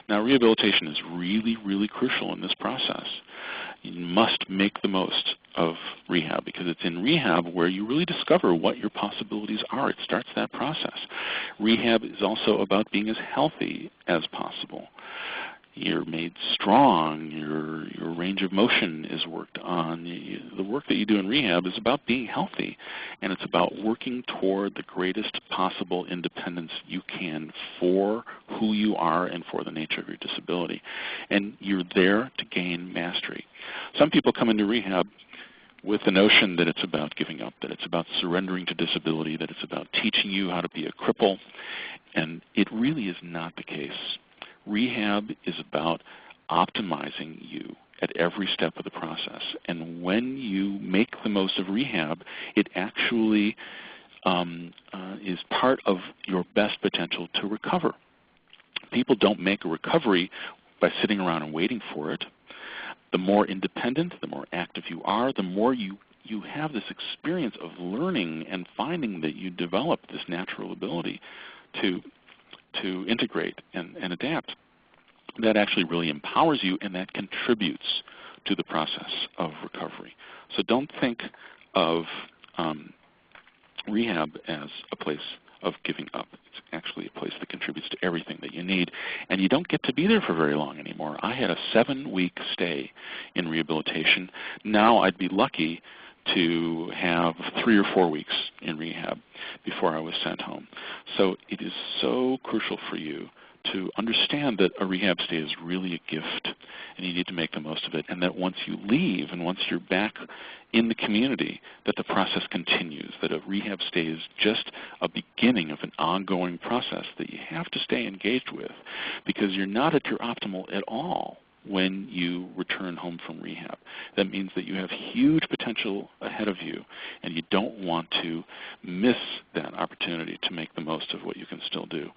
B: Now, rehabilitation is really, really crucial in this process. You must make the most of rehab because it's in rehab where you really discover what your possibilities are. It starts that process. Rehab is also about being as healthy as possible. You're made strong, your range of motion is worked on. The work that you do in rehab is about being healthy, and it's about working toward the greatest possible independence you can for who you are and for the nature of your disability. And you're there to gain mastery. Some people come into rehab with the notion that it's about giving up, that it's about surrendering to disability, that it's about teaching you how to be a cripple, and it really is not the case. Rehab is about optimizing you at every step of the process. And when you make the most of rehab, it actually is part of your best potential to recover. People don't make a recovery by sitting around and waiting for it. The more independent, the more active you are, the more you have this experience of learning and finding that you develop this natural ability to integrate and adapt. That actually really empowers you, and that contributes to the process of recovery. So don't think of rehab as a place of giving up. It's actually a place that contributes to everything that you need, and you don't get to be there for very long anymore. I had a 7-week stay in rehabilitation. Now I'd be lucky to have 3 or 4 weeks in rehab before I was sent home. So it is so crucial for you to understand that a rehab stay is really a gift, and you need to make the most of it, and that once you leave and once you're back in the community, that the process continues, that a rehab stay is just a beginning of an ongoing process that you have to stay engaged with, because you're not at your optimal at all when you return home from rehab. That means that you have huge potential ahead of you, and you don't want to miss that opportunity to make the most of what you can still do.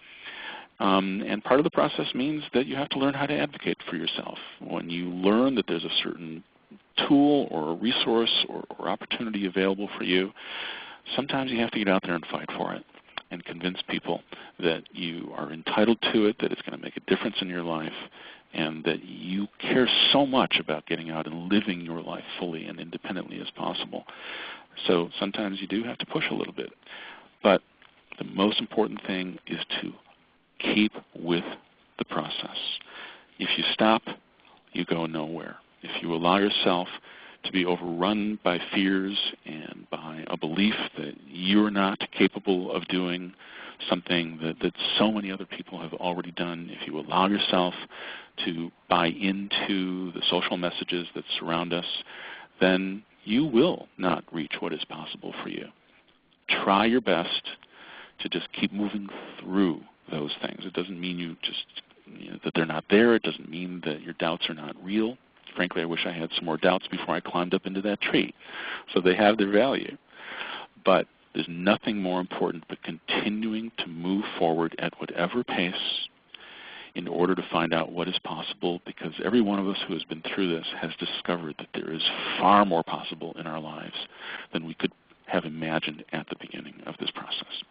B: And part of the process means that you have to learn how to advocate for yourself. When you learn that there's a certain tool or a resource or opportunity available for you, sometimes you have to get out there and fight for it and convince people that you are entitled to it, that it's going to make a difference in your life, and that you care so much about getting out and living your life fully and independently as possible. So sometimes you do have to push a little bit. But the most important thing is to keep with the process. If you stop, you go nowhere. If you allow yourself to be overrun by fears and by a belief that you're not capable of doing something that so many other people have already done, if you allow yourself to buy into the social messages that surround us, then you will not reach what is possible for you. Try your best to just keep moving through those things. It doesn't mean that they're not there. It doesn't mean that your doubts are not real. Frankly, I wish I had some more doubts before I climbed up into that tree. So they have their value. But there's nothing more important but continuing to move forward at whatever pace in order to find out what is possible, because every one of us who has been through this has discovered that there is far more possible in our lives than we could have imagined at the beginning of this process.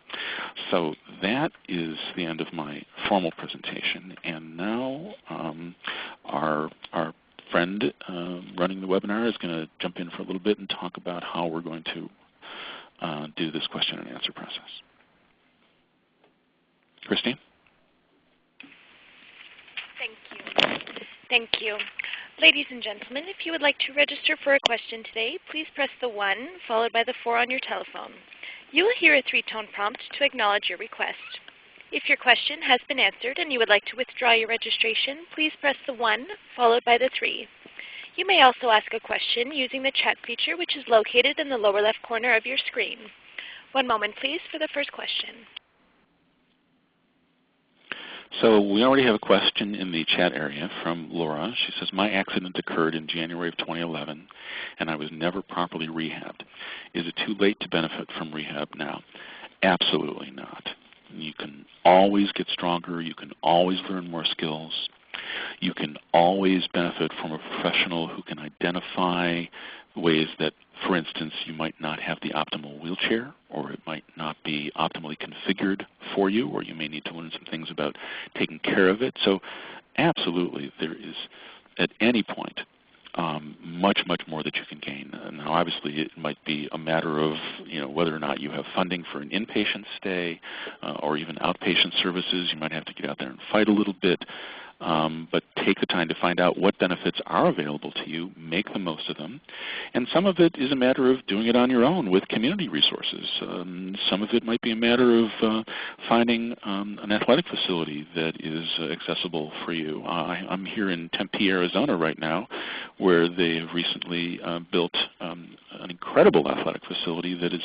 B: So that is the end of my formal presentation. And now our friend running the webinar is going to jump in for a little bit and talk about how we're going to do this question and answer process. Christine?
A: Thank you. Ladies and gentlemen, if you would like to register for a question today, please press the 1 followed by the 4 on your telephone. You will hear a 3-tone prompt to acknowledge your request. If your question has been answered and you would like to withdraw your registration, please press the 1 followed by the 3. You may also ask a question using the chat feature, which is located in the lower left corner of your screen. One moment, please, for the first question.
B: So we already have a question in the chat area from Laura. She says, my accident occurred in January of 2011, and I was never properly rehabbed. Is it too late to benefit from rehab now? Absolutely not. You can always get stronger. You can always learn more skills. You can always benefit from a professional who can identify ways that, for instance, you might not have the optimal wheelchair, or it might not be optimally configured for you, or you may need to learn some things about taking care of it. So absolutely, there is, at any point, much, much more that you can gain. Now, obviously, it might be a matter of whether or not you have funding for an inpatient stay or even outpatient services. You might have to get out there and fight a little bit. But take the time to find out what benefits are available to you, make the most of them. And some of it is a matter of doing it on your own with community resources. Some of it might be a matter of finding an athletic facility that is accessible for you. I'm here in Tempe, Arizona right now, where they have recently built an incredible athletic facility that is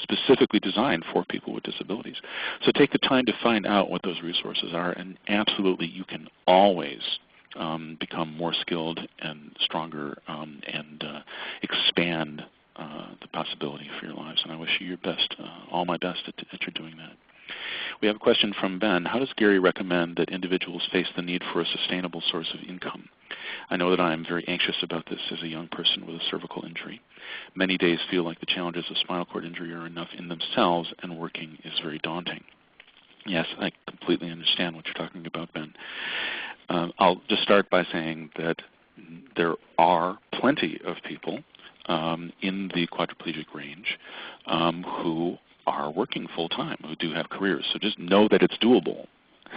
B: specifically designed for people with disabilities. So take the time to find out what those resources are, and absolutely you can always become more skilled and stronger and expand the possibility for your lives. And I wish you your best, all my best at your doing that. We have a question from Ben. How does Gary recommend that individuals face the need for a sustainable source of income? I know that I am very anxious about this as a young person with a cervical injury. Many days feel like the challenges of spinal cord injury are enough in themselves, and working is very daunting. Yes, I completely understand what you're talking about, Ben. I'll just start by saying that there are plenty of people in the quadriplegic range who are working full-time, who do have careers. So just know that it's doable.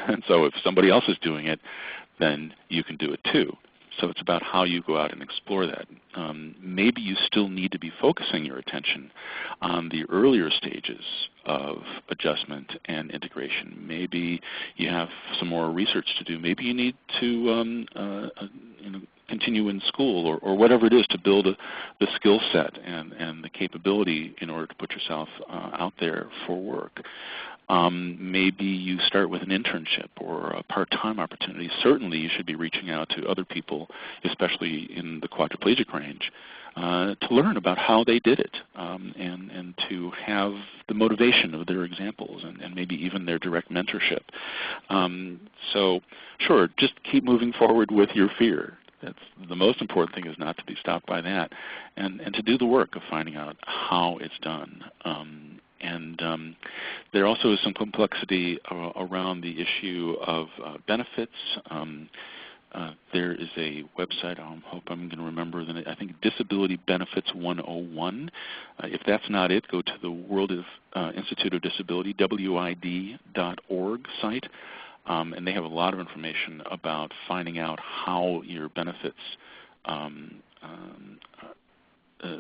B: And so if somebody else is doing it, then you can do it too. So it's about how you go out and explore that. Maybe you still need to be focusing your attention on the earlier stages of adjustment and integration. Maybe you have some more research to do. Maybe you need to continue in school or whatever it is to build the skill set and the capability in order to put yourself out there for work. Maybe you start with an internship or a part-time opportunity. Certainly you should be reaching out to other people, especially in the quadriplegic range, to learn about how they did it and to have the motivation of their examples and maybe even their direct mentorship. So sure, just keep moving forward with your fear. That's the most important thing, is not to be stopped by that, and to do the work of finding out how it's done. There also is some complexity around the issue of benefits. There is a website, I hope I'm going to remember, I think Disability Benefits 101. If that's not it, go to the World Institute of Disability, WID.org site, and they have a lot of information about finding out how your benefits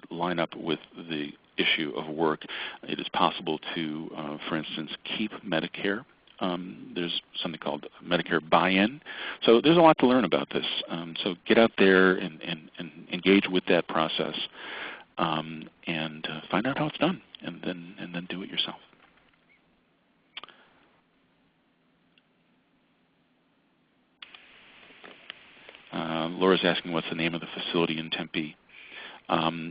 B: line up with the issue of work. It is possible to, for instance, keep Medicare. There's something called Medicare buy-in. So there's a lot to learn about this. So get out there and engage with that process and find out how it's done, and then do it yourself. Laura's asking what's the name of the facility in Tempe.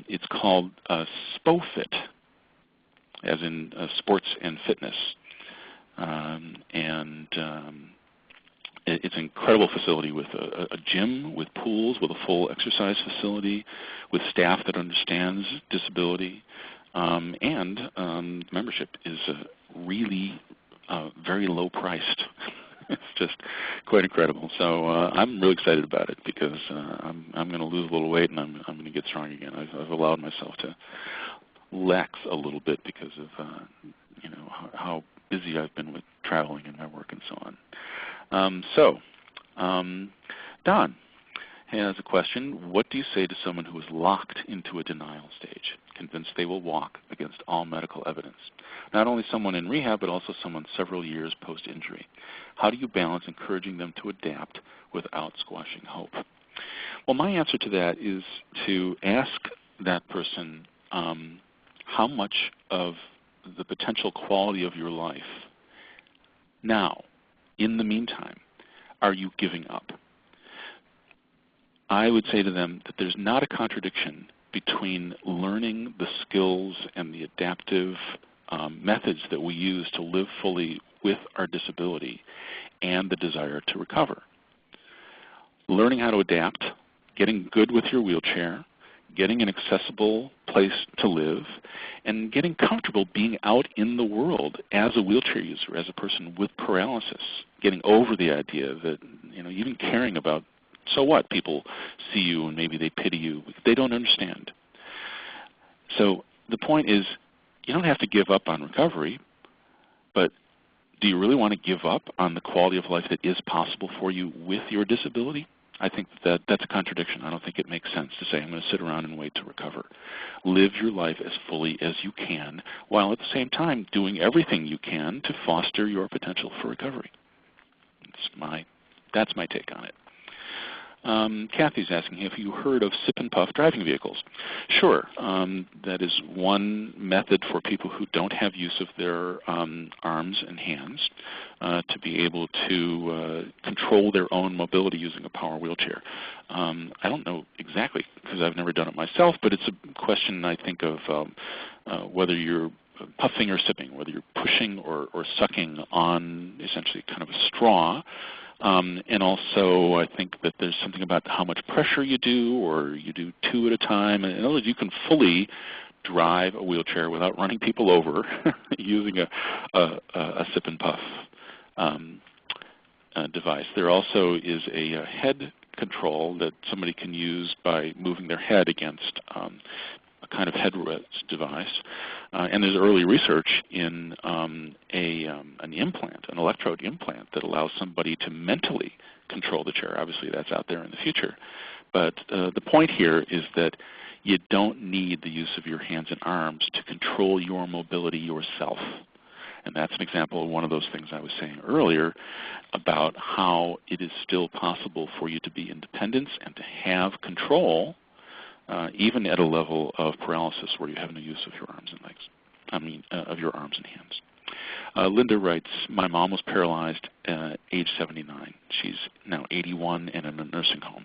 B: It's called SPOFIT, as in sports and fitness. It's an incredible facility with a gym, with pools, with a full exercise facility, with staff that understands disability, and membership is really very low priced. It's just quite incredible. So I'm really excited about it because I'm going to lose a little weight and I'm going to get strong again. I've allowed myself to lax a little bit because of how busy I've been with traveling and my work and so on. Don has a question. What do you say to someone who is locked into a denial stage, convinced they will walk against all medical evidence? Not only someone in rehab, but also someone several years post-injury. How do you balance encouraging them to adapt without squashing hope? Well, my answer to that is to ask that person how much of the potential quality of your life now, in the meantime, are you giving up? I would say to them that there's not a contradiction between learning the skills and the adaptive methods that we use to live fully with our disability and the desire to recover. Learning how to adapt, getting good with your wheelchair, getting an accessible place to live, and getting comfortable being out in the world as a wheelchair user, as a person with paralysis, getting over the idea that, even caring about, so what, people see you and maybe they pity you. They don't understand. So the point is, you don't have to give up on recovery, but do you really want to give up on the quality of life that is possible for you with your disability? I think that's a contradiction. I don't think it makes sense to say, I'm going to sit around and wait to recover. Live your life as fully as you can, while at the same time doing everything you can to foster your potential for recovery. That's my take on it. Kathy's asking, have you heard of sip and puff driving vehicles? Sure. That is one method for people who don't have use of their arms and hands to be able to control their own mobility using a power wheelchair. I don't know exactly because I've never done it myself, but it's a question I think of whether you're puffing or sipping, whether you're pushing or sucking on essentially kind of a straw. And also, I think that there's something about how much pressure you do, or you do two at a time. And in other words, you can fully drive a wheelchair without running people over using a sip and puff device. There also is a head control that somebody can use by moving their head against a kind of headrest device. And there's early research in an implant, an electrode implant, that allows somebody to mentally control the chair. Obviously, that's out there in the future. But the point here is that you don't need the use of your hands and arms to control your mobility yourself. And that's an example of one of those things I was saying earlier about how it is still possible for you to be independent and to have control even at a level of paralysis where you have no use of your arms and legs, of your arms and hands. Linda writes, my mom was paralyzed at age 79. She's now 81 and in a nursing home.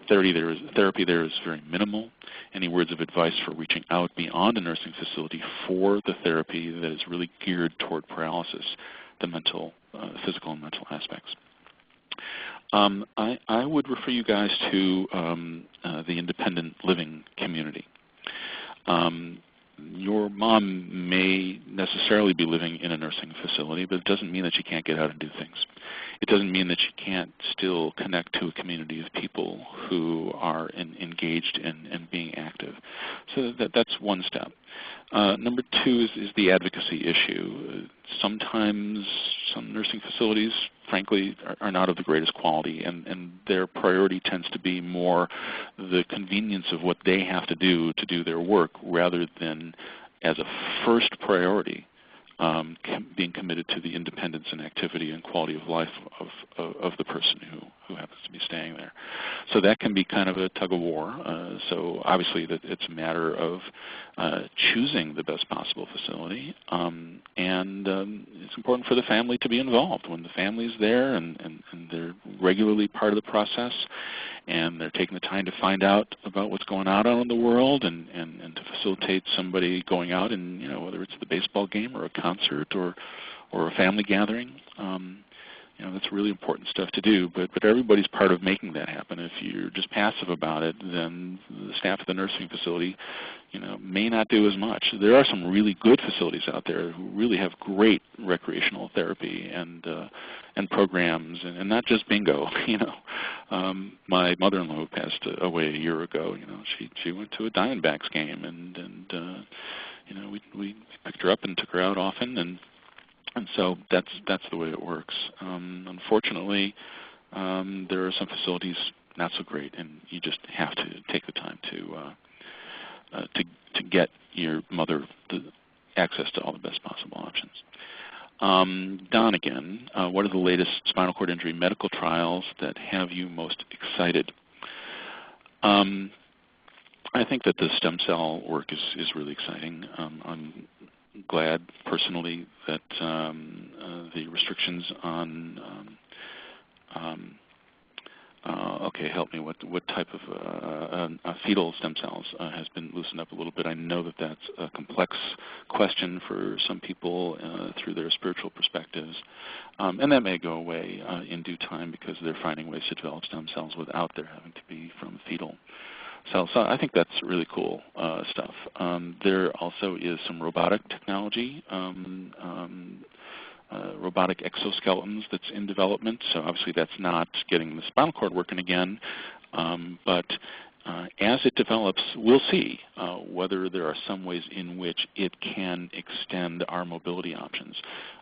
B: Therapy there is very minimal. Any words of advice for reaching out beyond a nursing facility for the therapy that is really geared toward paralysis, the physical and mental aspects? I would refer you guys to the independent living community. Your mom may necessarily be living in a nursing facility, but it doesn't mean that she can't get out and do things. It doesn't mean that she can't still connect to a community of people who are engaged in being active. So that's one step. Number two is the advocacy issue. Sometimes some nursing facilities, frankly, are not of the greatest quality, and their priority tends to be more the convenience of what they have to do their work rather than as a first priority being committed to the independence and activity and quality of life of the person who happens to be staying there. So that can be kind of a tug of war. So obviously it's a matter of choosing the best possible facility, and it's important for the family to be involved. When the family's there and they're regularly part of the process, and they're taking the time to find out about what's going on out in the world and to facilitate somebody going out and, whether it's the baseball game or a concert or a family gathering, that's really important stuff to do. But everybody's part of making that happen. If you're just passive about it, then the staff of the nursing facility, may not do as much. There are some really good facilities out there who really have great recreational therapy and programs, and not just bingo. My mother-in-law who passed away a year ago, she went to a Diamondbacks game, and we picked her up and took her out often, and so that's the way it works. Unfortunately, there are some facilities not so great, and you just have to take the time to get your mother the access to all the best possible options. Don again, what are the latest spinal cord injury medical trials that have you most excited? I think that the stem cell work is really exciting. I'm glad personally that the restrictions on okay, help me. What type of fetal stem cells has been loosened up a little bit? I know that that's a complex question for some people through their spiritual perspectives, and that may go away in due time because they're finding ways to develop stem cells without their having to be from fetal cells. So I think that's really cool stuff. There also is some robotic technology. Robotic exoskeletons that's in development. So obviously that's not getting the spinal cord working again, but as it develops, we'll see whether there are some ways in which it can extend our mobility options.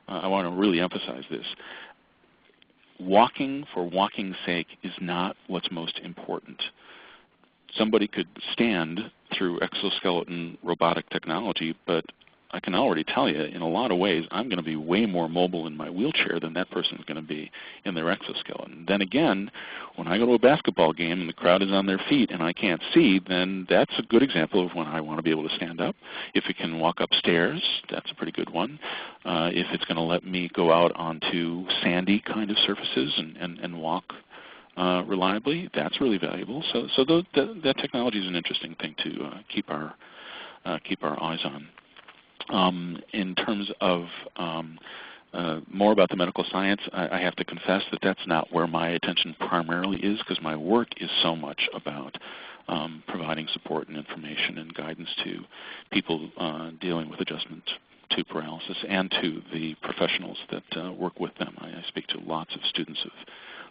B: I want to really emphasize this. Walking for walking's sake is not what's most important. Somebody could stand through exoskeleton robotic technology, but I can already tell you, in a lot of ways, I'm going to be way more mobile in my wheelchair than that person is going to be in their exoskeleton. Then again, when I go to a basketball game and the crowd is on their feet and I can't see, then that's a good example of when I want to be able to stand up. If it can walk upstairs, that's a pretty good one. If it's going to let me go out onto sandy kind of surfaces and walk reliably, that's really valuable. So that technology is an interesting thing to keep our eyes on. In terms of more about the medical science, I have to confess that that's not where my attention primarily is, because my work is so much about providing support and information and guidance to people dealing with adjustment to paralysis and to the professionals that work with them. I speak to lots of students of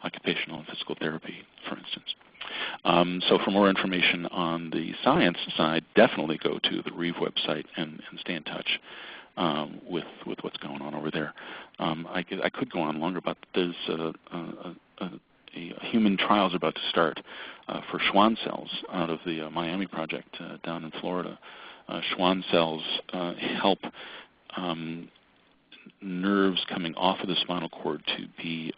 B: occupational and physical therapy, for instance. So for more information on the science side, definitely go to the REVE website and stay in touch with what's going on over there. I could go on longer, but there's human trials about to start for Schwann cells out of the Miami project down in Florida. Schwann cells help nerves coming off of the spinal cord to be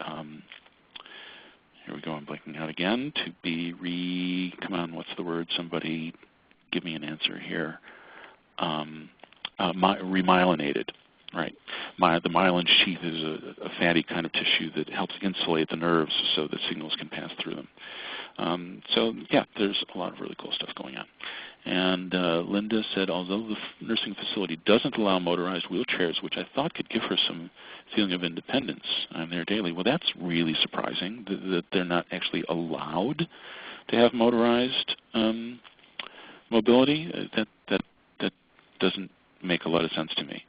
B: here we go, I'm blanking out again. To be come on, what's the word? Somebody give me an answer here. Remyelinated, right? The myelin sheath is a fatty kind of tissue that helps insulate the nerves so that signals can pass through them. So yeah, there's a lot of really cool stuff going on. And Linda said, although the nursing facility doesn't allow motorized wheelchairs, which I thought could give her some feeling of independence on their daily, well, that's really surprising that they're not actually allowed to have motorized mobility. That doesn't make a lot of sense to me.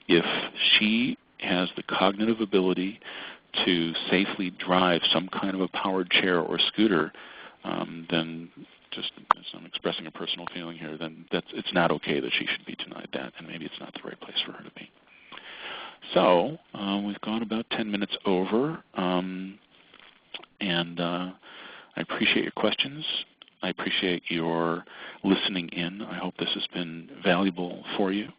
B: If she has the cognitive ability to safely drive some kind of a powered chair or scooter, then just as I'm expressing a personal feeling here, then it's not okay that she should be denied that, and maybe it's not the right place for her to be. So we've gone about 10 minutes over, and I appreciate your questions. I appreciate your listening in. I hope this has been valuable for you.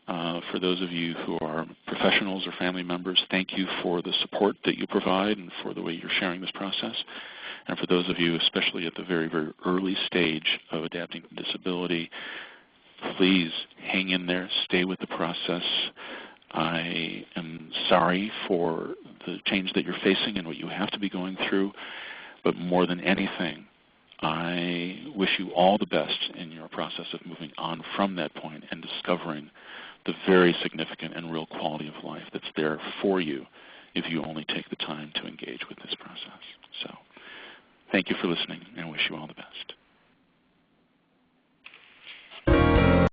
B: For those of you who are professionals or family members, thank you for the support that you provide and for the way you're sharing this process. And for those of you, especially at the very, very early stage of adapting to disability, please hang in there, stay with the process. I am sorry for the change that you're facing and what you have to be going through, but more than anything, I wish you all the best in your process of moving on from that point and discovering the very significant and real quality of life that's there for you if you only take the time to engage with this process. So thank you for listening, and I wish you all the best.